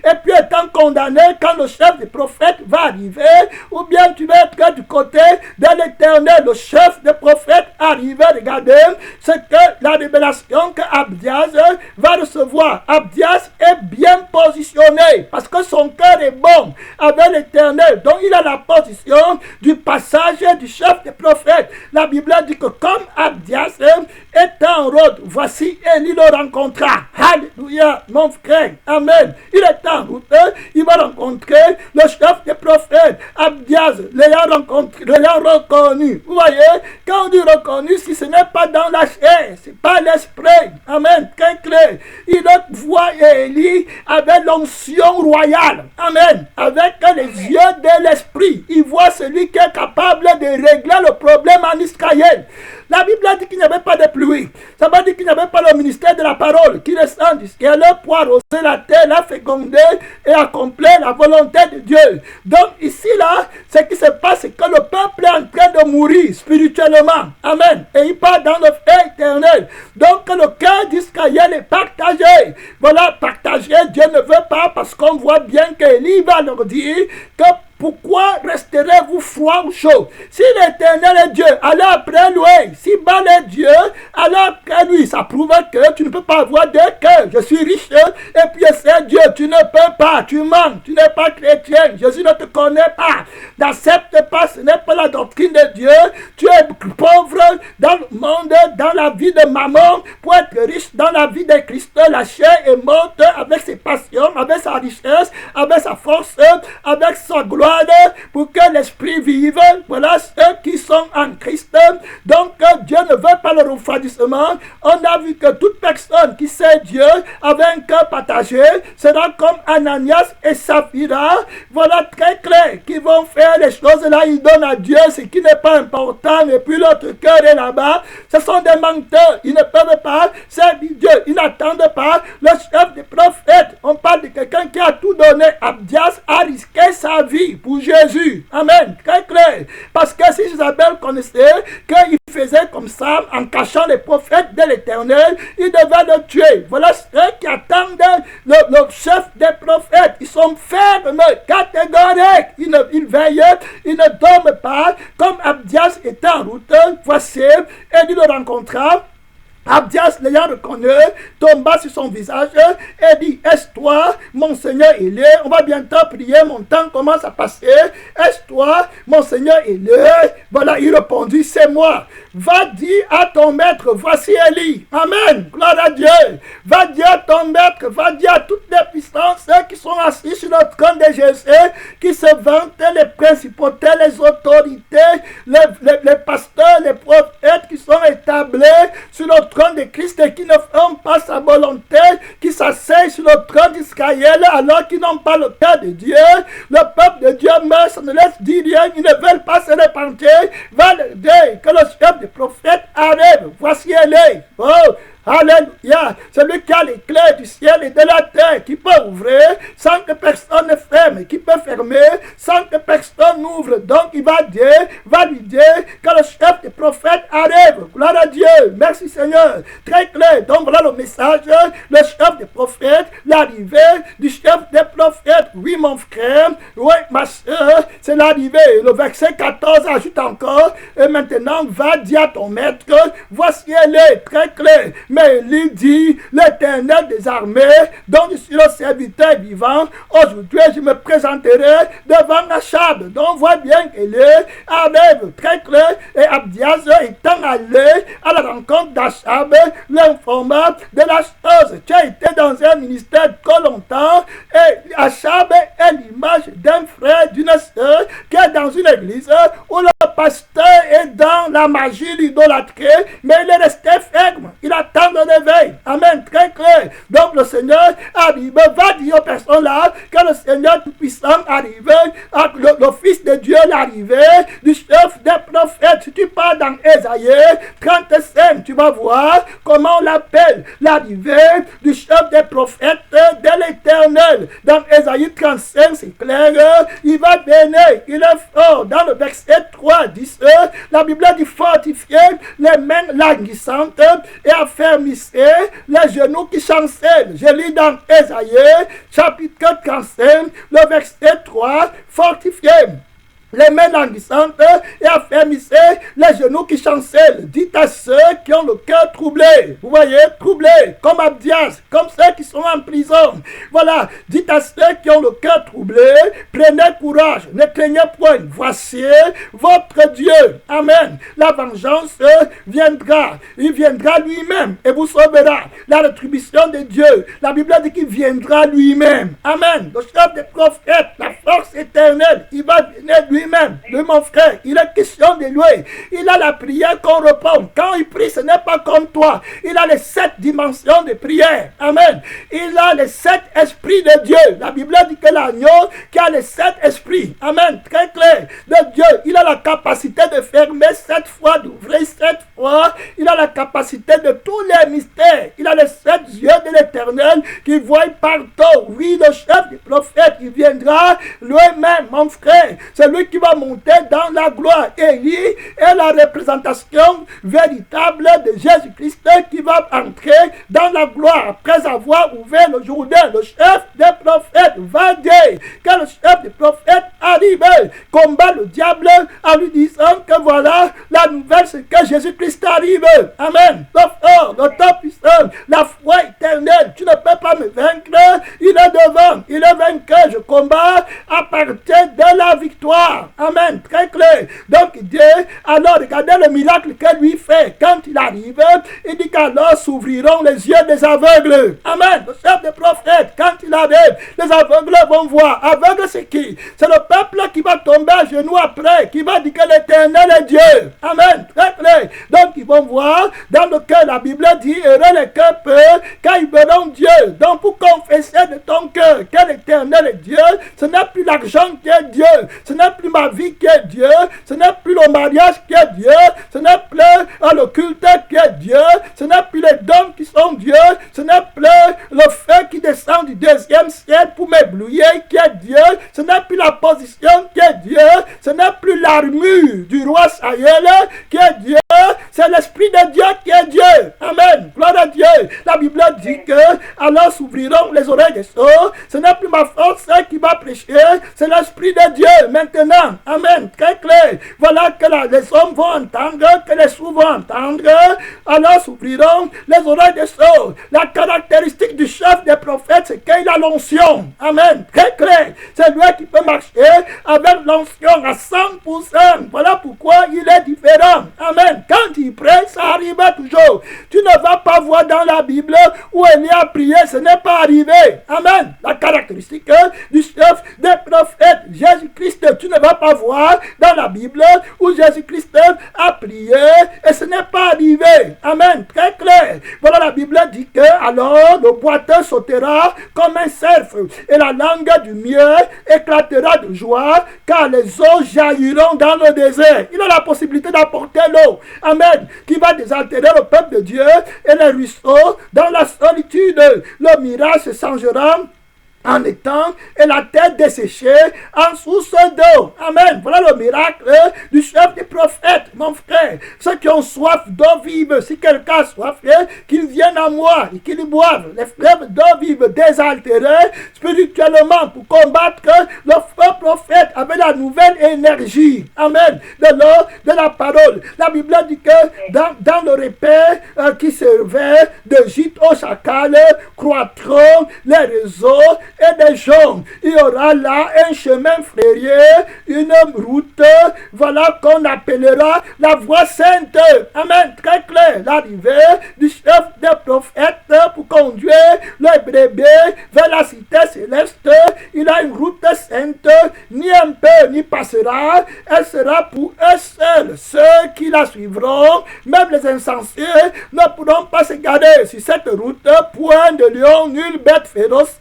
et puis étant condamné quand le chef des prophètes va arriver? Ou bien tu veux être du côté de l'Éternel? Le chef des prophètes arrive. Regardez, c'est que la révélation que Abdias va recevoir. Abdias est bien positionné parce que son cœur est bon avec l'Éternel. Donc il a la position du passage du chef des prophètes. La Bible dit que comme Abdias est en route, voici Élie le rencontra. Alléluia, mon frère. Amen. Il est en route. Il va rencontrer le chef des prophètes. Abdias l'ayant rencontré, l'ayant reconnu. Vous voyez, quand on dit reconnu, si ce n'est pas dans la chair, c'est pas l'esprit. Amen. Très clair. Il voit Élie avec l'onction royale. Amen. Avec les yeux de l'esprit. Il voit celui qui est capable de régler le problème en Israël. La Bible dit qu'il n'y avait pas de pluie. Ça veut dire qu'il n'y avait pas le ministère de la parole qui descend du ciel pour arroser la terre, la féconder et accomplir la volonté de Dieu. Donc ici, là, ce qui se passe, c'est que le peuple est en train de mourir spirituellement. Amen. Et il part dans le feu éternel. Donc le cœur d'Israël est partagé. Voilà, partagé, Dieu ne veut pas parce qu'on voit bien qu'Élie va leur dire que pourquoi resterez-vous froid froid ou chaud. Si l'Éternel est Dieu, allez après lui. Si Baal est Dieu, allez après lui. Ça prouve que tu ne peux pas avoir deux cœurs. Je suis riche et puis c'est Dieu. Tu ne peux pas. Tu mens. Tu n'es pas chrétien. Jésus ne te connaît pas. N'accepte pas. Ce n'est pas la doctrine de Dieu. Tu es pauvre dans le monde, dans la vie de maman, pour être riche dans la vie de Christ. La chair est morte avec ses passions, avec sa richesse, avec sa force, avec sa gloire, pour que l'esprit vive. Voilà ceux qui sont en Christ. Donc Dieu ne veut pas le refroidissement. On a vu que toute personne qui sait Dieu avec un cœur partagé sera comme Ananias et Saphira. Voilà très clair, qui vont faire les choses là, ils donnent à Dieu ce qui n'est pas important, et puis l'autre cœur est là-bas. Ce sont des menteurs, ils ne peuvent pas servir Dieu, ils n'attendent pas. Le chef des prophètes, on parle de quelqu'un qui a tout donné. Abdias a risqué sa vie pour Jésus. Amen, très clair. Parce que si Isabelle connaissait qu'il faisait comme ça en cachant les prophètes de l'Éternel, il devait le tuer. Voilà ceux qui attendent le chef des prophètes. Ils sont fermes, catégoriques. Ils veillent, ils ne dorment pas. Comme Abdias était en route, voici, et il le rencontra. Abdias, l'ayant reconnu, tomba sur son visage et dit, est-ce toi, mon Seigneur Élie? On va bientôt prier, mon temps commence à passer. Est-ce toi, mon Seigneur Élie? Voilà, il répondit, c'est moi. Va dire à ton maître, voici Élie. Amen, gloire à Dieu. Va dire à ton maître, va dire à toutes les puissances qui sont assis sur le trône de Jésus, qui se vantent, les principautés, les autorités, les pasteurs, les prophètes qui sont établis sur le trône de Christ et qui ne font pas sa volonté, qui s'asseyent sur le trône d'Israël alors qu'ils n'ont pas le cœur de Dieu. Le peuple de Dieu meurt, ça ne laisse dire rien, ils ne veulent pas se repentir. Va leur dire que le chef des prophètes arrive. Voici elle est. Oh, alléluia. Celui qui a les clés du ciel et de la terre, qui peut ouvrir sans que personne ne ferme, qui peut fermer sans que personne n'ouvre. Donc il va lui dire que le chef des prophètes arrive. Gloire à Dieu. Merci Seigneur. Très clair. Donc voilà le message. Le chef des prophètes, l'arrivée du chef des prophètes. Oui mon frère, oui ma soeur, c'est l'arrivée. Le verset 14 ajoute encore, et maintenant va dire à ton maître, voici elle est. Très clair. Mais il dit, l'Éternel des armées, dont je suis le serviteur vivant, aujourd'hui je me présenterai devant Achab. Donc on voit bien qu'elle arrive très clair, et Abdias étant allé à la rencontre d'Achab, l'informa de la chose. Tu as été dans un ministère trop longtemps, et Achab est l'image d'un frère, d'une sœur, qui est dans une église où le pasteur est dans la magie, l'idolâtrie, mais il est resté ferme. Il attend le réveil. Amen. Très clair. Donc le Seigneur arrive. Va dire aux personnes là que le Seigneur Tout-Puissant arrive. Le Fils de Dieu l'arrivée du chef des prophètes. Si tu pars dans Ésaïe 35, tu vas voir comment on l'appelle. L'arrivée du chef des prophètes de l'Éternel. Dans Ésaïe 35, c'est clair. Il va venir. Il est fort. Dans le verset 3, 10, la Bible dit fortifier les mains languissantes et affermissez les genoux qui chancellent. Je lis dans Ésaïe, chapitre 45, le verset 3, fortifiez les mains languissantes et affermissez les genoux qui chancellent. Dites à ceux qui ont le cœur troublé, vous voyez, troublé, comme Abdias, comme ceux qui sont en prison. Voilà, dites à ceux qui ont le cœur troublé, prenez courage, ne craignez point. Voici votre Dieu. Amen. La vengeance viendra. Il viendra lui-même et vous sauvera. La rétribution de Dieu. La Bible dit qu'il viendra lui-même. Amen. Le chef des prophètes, la force éternelle, il va venir lui-même. Lui, mon frère, il est question de lui. Il a la prière qu'on répond. Quand il prie, ce n'est pas comme toi. Il a les 7 dimensions de prière. Amen. Il a les 7 esprits de Dieu. La Bible dit que l'agneau qui a les 7 esprits. Amen. Très clair. De Dieu, il a la capacité de fermer 7 fois, d'ouvrir 7 fois. Il a la capacité de tous les mystères. Il a les 7 yeux de l'Éternel qui voient partout. Oui, le chef des prophètes, il viendra lui-même, mon frère. C'est lui qui va monter dans la gloire. Élie est la représentation véritable de Jésus-Christ qui va entrer dans la gloire après avoir ouvert le Jourdain. Le chef des prophètes va dire que le chef des prophètes arrive, combat le diable en lui disant que voilà, la nouvelle c'est que Jésus-Christ arrive. Amen. Le temps puissant, la foi éternelle, tu ne peux pas me vaincre. Il est devant, il est vainqueur. Je combats à partir de la victoire. Amen. Très clair. Donc Dieu, alors regardez le miracle que lui fait. Quand il arrive, il dit qu'alors s'ouvriront les yeux des aveugles. Amen. Le chef des prophètes, quand il arrive, les aveugles vont voir. Aveugle c'est qui? C'est le peuple qui va tomber à genoux après, qui va dire que l'Éternel est Dieu. Amen. Très clair. Donc ils vont voir dans le cœur, la Bible dit, heureux les cœurs purs, quand ils verront Dieu. Donc pour confesser de ton cœur que l'Éternel est Dieu, ce n'est plus l'argent qui est Dieu, ce n'est plus ma vie qui est Dieu, ce n'est plus le mariage qui est Dieu, ce n'est plus le culte qui est Dieu, ce n'est plus les dons qui sont Dieu, ce n'est plus le feu qui descend du deuxième ciel pour m'éblouir qui est Dieu, ce n'est plus la position qui est Dieu, ce n'est plus l'armure du roi Saël qui est Dieu, c'est l'Esprit de Dieu qui est Dieu. Amen. Gloire à Dieu. La Bible dit que alors s'ouvriront les oreilles des sourds. Ce n'est plus ma force qui va prêcher, c'est l'Esprit de Dieu maintenant. Amen. Très clair. Voilà que les hommes vont entendre, que les sourds vont entendre. Alors s'ouvriront les oreilles des sourds. La caractéristique du chef des prophètes, c'est qu'il a l'onction. Amen. Très clair. C'est lui qui peut marcher avec l'onction à 100%. Voilà pourquoi il est différent. Amen. Quand il prie, ça arrive toujours. Tu ne vas pas voir dans la Bible où Élie a prié, ce n'est pas arrivé. Amen. La caractéristique du chef des prophètes, Jésus-Christ, tu ne vas pas voir dans la Bible où Jésus-Christ a prié et ce n'est pas arrivé. Amen. Très clair. Voilà, la Bible dit que alors le boiteux sautera comme un cerf et la langue du mieux éclatera de joie car les eaux jailliront dans le désert. Il a la possibilité d'apporter l'eau. Amen. Qui va désaltérer le peuple de Dieu et les ruisseaux dans la solitude. Le mirage se changera en étang et la terre desséchée en source d'eau. Amen. Voilà le miracle du chef des prophètes, mon frère. Ceux qui ont soif d'eau vive, si quelqu'un a soif, qu'il vienne à moi et qu'il boive les fleuves d'eau vive désaltérés spirituellement pour combattre le faux prophète avec la nouvelle énergie. Amen. De l'eau, de la parole. La Bible dit que dans le repas qui servait de gîte au chacal, croîtront les réseaux et des gens. Il y aura là un chemin frérié, une route, voilà qu'on appellera la voie sainte. Amen. Très clair. L'arrivée du chef des prophètes pour conduire le bébé vers la cité céleste. Il a une route sainte, ni un peu n'y passera. Elle sera pour eux seuls. Ceux qui la suivront, même les insensés, ne pourront pas se garder sur cette route. Point de lion, nulle bête féroce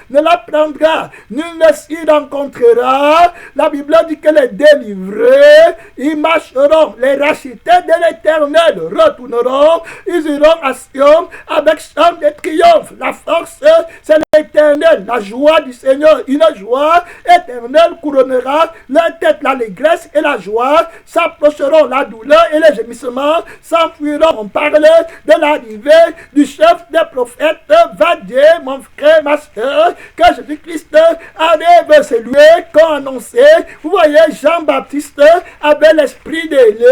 ne la prendra, nul ne s'y rencontrera. La Bible dit que les délivrés, ils marcheront, les rachetés de l'Éternel retourneront, ils iront à Sion avec chant de triomphe. La force, c'est l'Éternel, la joie du Seigneur, une joie éternelle couronnera leur tête. L'allégresse et la joie s'approcheront, la douleur et les gémissements s'enfuiront. On parle de l'arrivée du chef des prophètes. Va dire, mon frère, ma soeur, que Jésus-Christ arrive. C'est lui qu'on a annoncé. Vous voyez, Jean-Baptiste avait l'esprit d'Élie.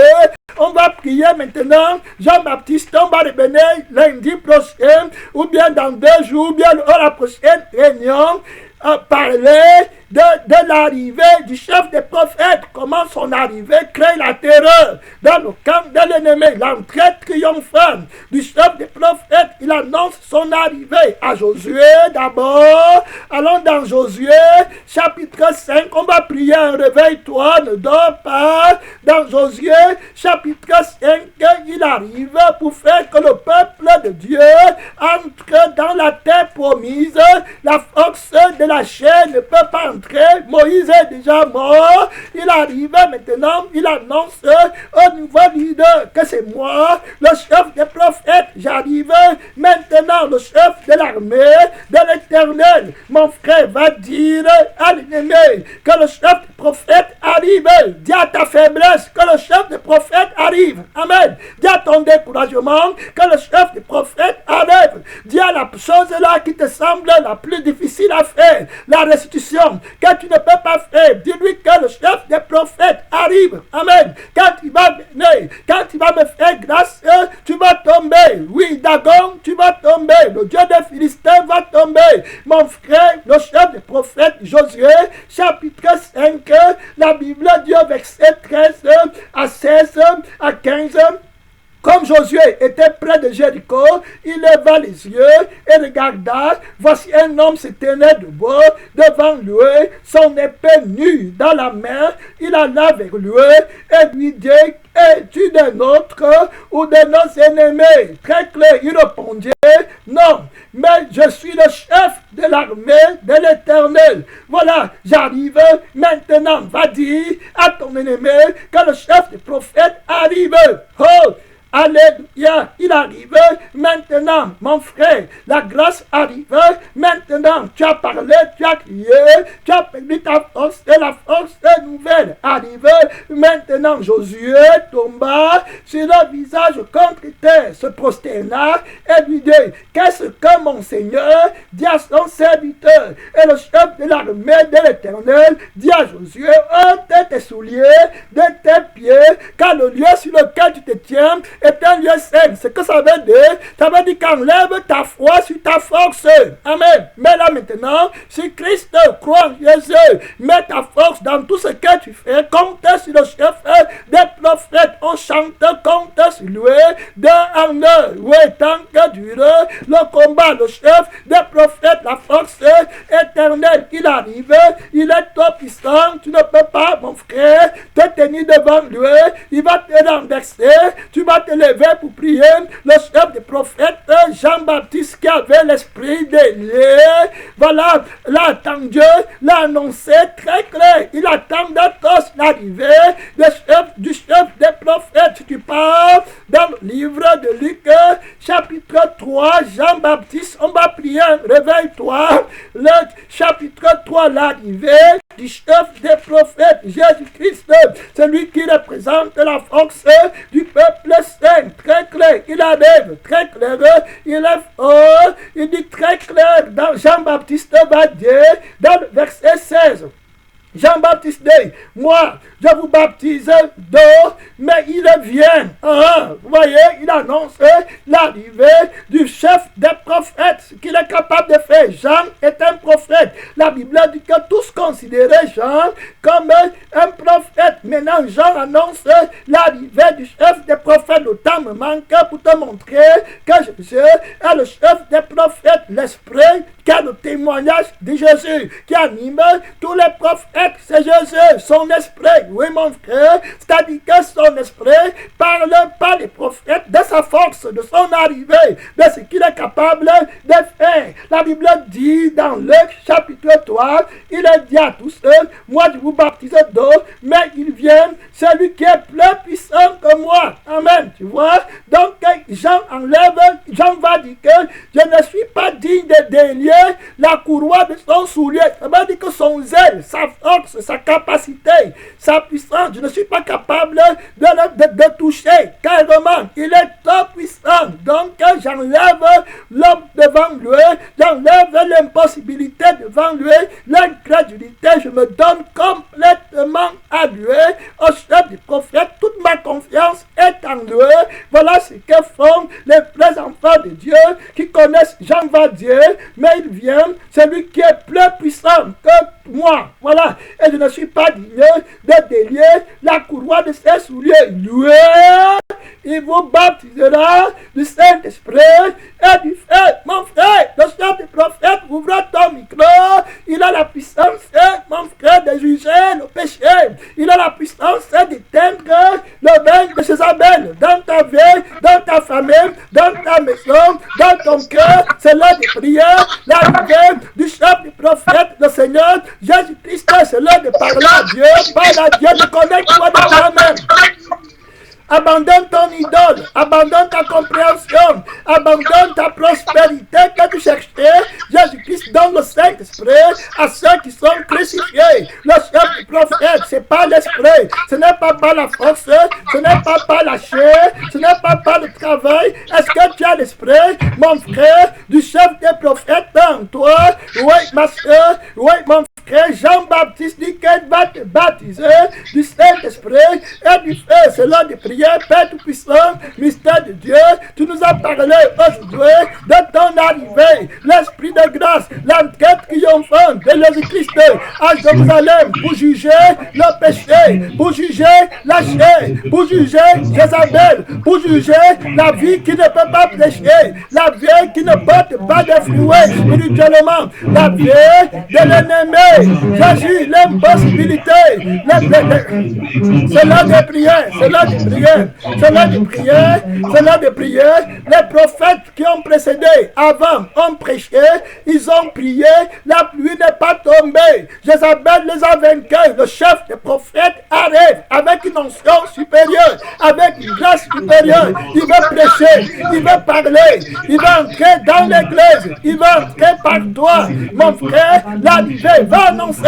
On va prier maintenant. Jean-Baptiste, on va revenir lundi prochain, ou bien dans 2 jours, ou bien à la prochaine réunion, parler de l'arrivée du chef des prophètes, comment son arrivée crée la terreur dans le camp de l'ennemi, l'entrée triomphante du chef des prophètes. Il annonce son arrivée à Josué d'abord. Allons dans Josué chapitre 5, on va prier un réveil-toi, ne dors pas. Dans Josué chapitre 5, il arrive pour faire que le peuple de Dieu entre dans la terre promise. La force de la chair ne peut pas entrer. Moïse est déjà mort. Il arrive maintenant, il annonce au nouveau leader que c'est moi, le chef des prophètes. J'arrive maintenant, le chef de l'armée de l'Éternel. Mon frère va dire à l'ennemi que le chef des prophètes arrive. Dis à ta faiblesse que le chef des prophètes arrive. Amen. Dis à ton découragement que le chef des prophètes arrive. Dis à la chose là qui te semble la plus difficile à faire, la restitution, que tu ne peux pas faire. Dis-lui que le chef des prophètes arrive. Amen. Quand il va venir, quand il va me faire grâce, tu vas tomber. Oui, Dagon, tu vas tomber. Le Dieu des Philistins va tomber. Mon frère, le chef des prophètes Josué, chapitre 5, la Bible dit au verset 13 à 16 à 15. Comme Josué était près de Jéricho, il leva les yeux et regarda. Voici un homme se tenait debout devant lui, son épée nue dans la main. Il alla vers lui et lui dit, es-tu des nôtres ou de nos ennemis? Très clair, il répondit, non, mais je suis le chef de l'armée de l'Éternel. Voilà, j'arrive maintenant. Va dire à ton ennemi que le chef des prophètes arrive. Oh! Alléluia, il arrive maintenant, mon frère, la grâce arrive maintenant. Tu as parlé, tu as crié, tu as perdu ta force et la force nouvelle arrive maintenant. Josué tomba sur le visage contre terre, se prosterna et lui dit, qu'est-ce que mon Seigneur dit à son serviteur? Et le chef de l'armée de l'Éternel dit à Josué, ôte tes souliers de tes pieds, car le lieu sur lequel tu te tiens est un lieu saint. Ce que ça veut dire, qu'enlève ta foi sur ta force. Amen. Mais là maintenant, si Christ croit en Jésus, mets ta force dans tout ce que tu fais, compte sur le chef des prophètes, on chante, compte sur lui, d'un en un. Oui, tant que dure le combat, le chef des prophètes, la force éternelle, il arrive, il est trop puissant, tu ne peux pas, mon frère, te tenir devant lui, il va te renverser, tu vas te lever pour prier. Le chef des prophètes, Jean-Baptiste, qui avait l'esprit d'Élie, voilà, l'a attendu, l'a annoncé très clair. Il attendait tous l'arrivée du chef des prophètes. Si tu parles dans le livre de Luc, chapitre 3, Jean-Baptiste, on va prier, réveille-toi. Le chapitre 3, l'arrivée du chef des prophètes, Jésus-Christ, celui qui représente la force du peuple saint. Très clair, il arrive, très clair, il est fort, il dit très clair dans Jean-Baptiste va dire, dans le verset 16. Jean-Baptiste dit, moi, je vous baptise d'eau, mais il vient. Vous voyez, il annonce l'arrivée du chef des prophètes, ce qu'il est capable de faire. Jean est un prophète. La Bible dit que tous considéraient Jean comme un prophète. Maintenant, Jean annonce l'arrivée du chef des prophètes. Le temps me manque pour te montrer que Jésus est le chef des prophètes. L'esprit qui a le témoignage de Jésus, qui anime tous les prophètes, c'est Jésus, son esprit. Oui, mon frère, c'est-à-dire que son esprit parle par les prophètes de sa force, de son arrivée, de ce qu'il est capable de faire. La Bible dit dans Luc chapitre 3, il a dit à tous eux, moi je vous baptise d'eau, mais il vient celui qui est plus puissant que moi. Amen, tu vois. Donc Jean va dire que je ne suis pas digne de délier la courroie de son soulier. Ça veut dire que son zèle, sa force, sa capacité, sa puissance, je ne suis pas capable de toucher. Carrément, il est trop puissant. Donc j'enlève l'homme devant lui, j'enlève l'impossibilité devant lui, l'incrédulité, je me donne complètement à lui, au chef du prophète, toute ma confiance est en lui. Voilà ce que font les vrais enfants de Dieu qui connaissent Jean va dire, mais il vient, celui qui est plus puissant que moi. Voilà, et je ne suis pas digne de délier la courroie de ses souliers. Lui, il vous baptisera du Saint-Esprit et du feu. Mon frère, le chef des prophètes, ouvre ton micro. Il a la puissance, mon frère, de juger le péché. Il a la puissance d'éteindre le bain de Jézabel dans ta vie, dans ta famille, dans ta maison, dans ton cœur. C'est l'heure de prière, l'arrivée du chef des prophètes, le Seigneur Jésus-Christ. C'est l'heure de parler à Dieu, parle à Dieu, de connecter-toi dans toi-même. Abandonne ton idole, abandonne ta compréhension, abandonne ta prospérité que tu cherchais. Jésus-Christ donne le Saint-Esprit à ceux qui sont crucifiés. Le chef du prophète, c'est pas l'esprit, ce n'est pas par la force, ce n'est pas par la chair, ce n'est pas par le travail. Est-ce que tu as l'esprit? l'esprit, mon frère, du chef des prophètes en toi. Oui, ma soeur, oui, mon frère Jean-Baptiste dit qu'elle va te baptiser du Saint-Esprit et du feu. C'est l'heure de prière, Père Tout-Puissant, mystère de Dieu. Tu nous as parlé aujourd'hui de ton arrivée, l'Esprit de grâce, l'enquête triomphante de Jésus-Christ à Jérusalem pour juger le péché, pour juger la chair, pour juger Jézabel, pour juger la vie qui ne peut pas prêcher, la vie qui ne porte pas de fruits spirituellement, la vie de l'ennemi. Jésus, l'impossibilité. C'est l'heure de prière, c'est l'heure de prière, c'est l'heure de prière, c'est l'heure de prière. Les prophètes qui ont précédé, avant, ont prêché, ils ont prié, la pluie n'est pas tombée. Jézabel les a vaincus. Le chef des prophètes arrive avec une onction supérieure, avec une grâce supérieure. Il veut prêcher, il veut parler, il va entrer dans l'église, il va entrer par toi. Mon frère, l'arrivée va annoncer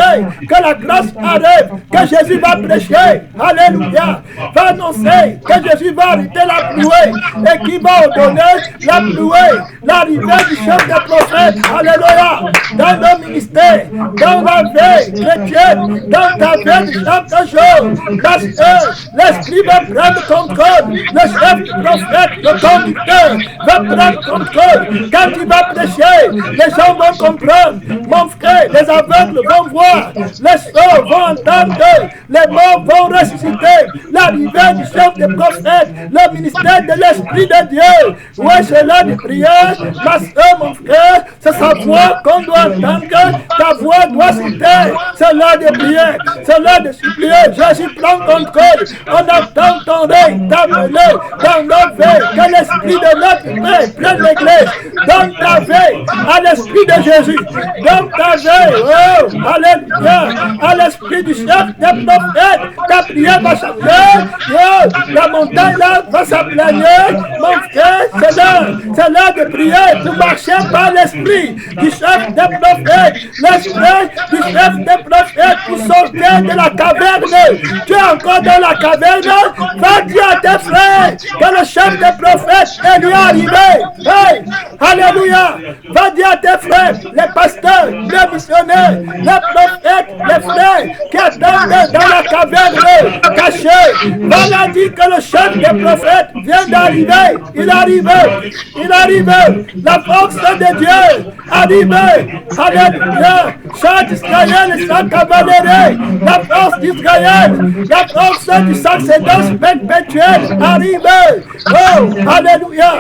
que la grâce arrive, que Jésus va prêcher. Alléluia. Va annoncer que Jésus va arrêter la pluie et qui va ordonner la pluie. L'arrivée du chef des prophètes. Alléluia. Dans nos ministères, dans la vie chrétienne, dans ta vie de chaque jour, parce que l'Esprit va prendre contrôle. Le chef du prophète, le conducteur, va prendre contrôle. Quand il va prêcher, les gens vont comprendre. Mon frère, les aveugles vont voir, les sourds vont entendre, les morts vont ressusciter. L'arrivée du chef des prophètes, le ministère de l'Esprit de Dieu. Oui, c'est l'heure de prière. Ma soeur, mon frère, c'est sa voix qu'on doit entendre. Ta voix doit se taire. C'est l'heure de prière, c'est l'heure de supplier. Jésus prend contrôle. On attend ton règne t'amener dans nos vies. Que l'Esprit de notre Père prenne l'église. Donne ta vie à l'Esprit de Jésus. Donne ta vie, oh, alléluia, à l'Esprit du chef des prophètes. Ta prière va changer. Oh, la montagne là va s'aplaner. Mon frère, c'est l'heure de prier pour marcher par l'Esprit du chef des prophètes. L'Esprit du chef des prophètes pour sortir de la caverne. Tu es encore dans la caverne. Va dire à tes frères que le chef des prophètes est lui arrivé. Hey, alléluia. Va dire à tes frères, les pasteurs, les missionnaires, les prophètes, les frères qui attendent dans la caverne cachée. Va leur dire que le chef des prophètes vient d'arriver. Il arrive. Il arrive. La force de Dieu arrive. Alléluia. Chant d'Israël et chant cavalerie. La force d'Israël. La force du sacerdoce perpétuel arrive. Oh, alléluia.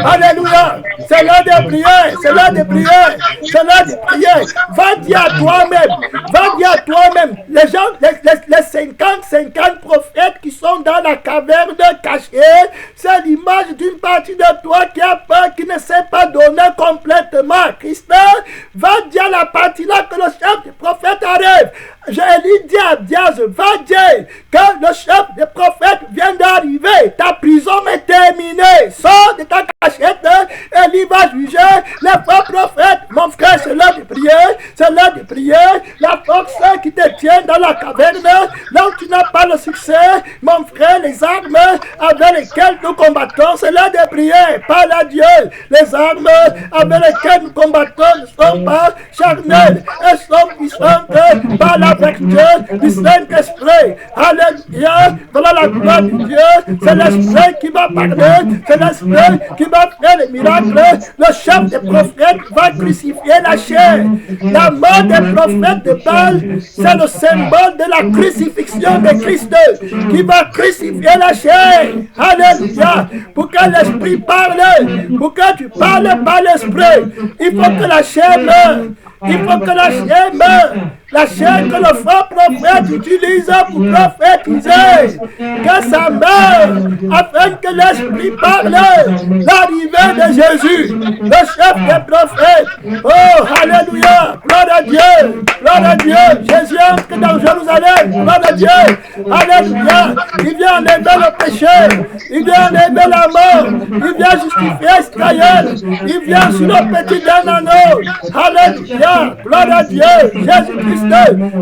Alléluia. C'est l'heure de prière. C'est l'heure de prière. C'est l'heure de prière. Va dire à toi-même. Va dire à toi-même. Les gens, les 50 prophètes qui sont dans la caverne cachée, c'est l'image d'une partie de toi qui a peur, qui ne sait pas donner complètement à Christ. Va dire à la partie là que le chef du prophète arrive. J'ai dit à Diaz, va dire que le chef des prophètes vient d'arriver. Ta prison est terminée. Sors de ta cachette et il va juger les faux prophètes. Mon frère, c'est l'heure de prière. C'est l'heure de prière. La force qui te tient dans la caverne, là où tu n'as pas le succès, mon frère, les armes avec lesquelles nous combattons, c'est l'heure de prière. Parle à Dieu. Les armes avec lesquelles nous combattons ne sont pas charnelles. Elles sont puissantes par la vertu du Saint-Esprit. Alléluia. Voilà la gloire de Dieu. C'est l'Esprit qui va parler. C'est l'Esprit qui va faire les miracles. Le chef des prophètes va crucifier la chair. La mort des prophètes de Baal, c'est le symbole de la crucifixion de Christ qui va crucifier la chair. Alléluia. Pour que l'Esprit parle, pour que tu parles par l'Esprit, il faut que la chair meure. Il faut que la chair meure. La chair que le faux prophète utilise pour prophétiser. Que ça meure afin que l'Esprit parle. L'arrivée de Jésus, le chef des prophètes. Oh, alléluia. Gloire à Dieu. Gloire à Dieu. Jésus entre dans Jérusalem. Gloire à Dieu. Alléluia. Il vient enlever le péché. Il vient enlever la mort. Il vient justifier Israël. Il vient sur le petit d'un anneau. Alléluia. Gloire à Dieu. Jésus-Christ.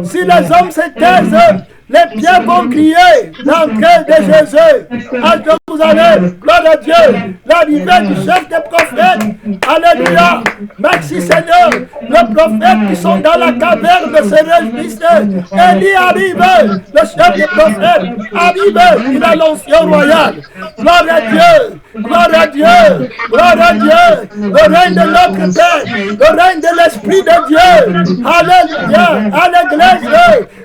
Si les hommes se taisent, Les pierres vont crier l'entrée de Jésus à Jérusalem. Gloire à Dieu. L'arrivée du chef des prophètes. Alléluia. Merci Seigneur. Les prophètes qui sont dans la caverne de se réjouissent. Élie arrive. Le chef des prophètes arrive. Il a l'onction royale. Gloire à Dieu. Gloire à Dieu. Gloire à Dieu. Le règne de notre Père. Le règne de l'Esprit de Dieu. Alléluia. À l'église.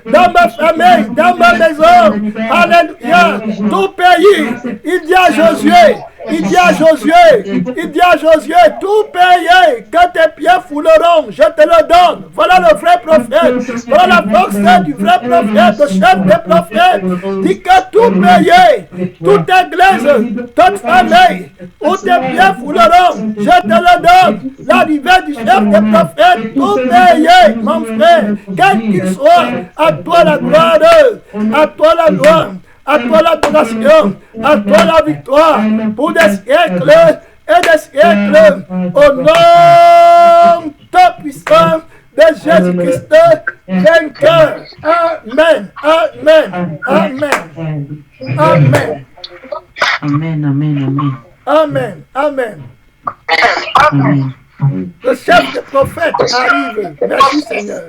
Dans ma famille. Dans ma maison. Alléluia. Tout pays. Il dit à Josué. Il dit à Josué, tout payé, que tes pieds fouleront, je te le donne. Voilà le vrai prophète. Voilà la force du vrai prophète, le chef des prophètes. Dit que tout payé, toute église, toute famille, où tes pieds fouleront, je te le donne. L'arrivée du chef des prophètes, tout payé, mon frère, quel qu'il soit, à toi la gloire, à toi la gloire. À toi l'adoration, à toi la victoire, pour des siècles et des siècles, au nom tout puissant de Jésus-Christ, vainqueur. Amen, amen, amen, amen. Amen, amen, amen, amen. Amen. Le chef des prophètes arrive. Merci Seigneur.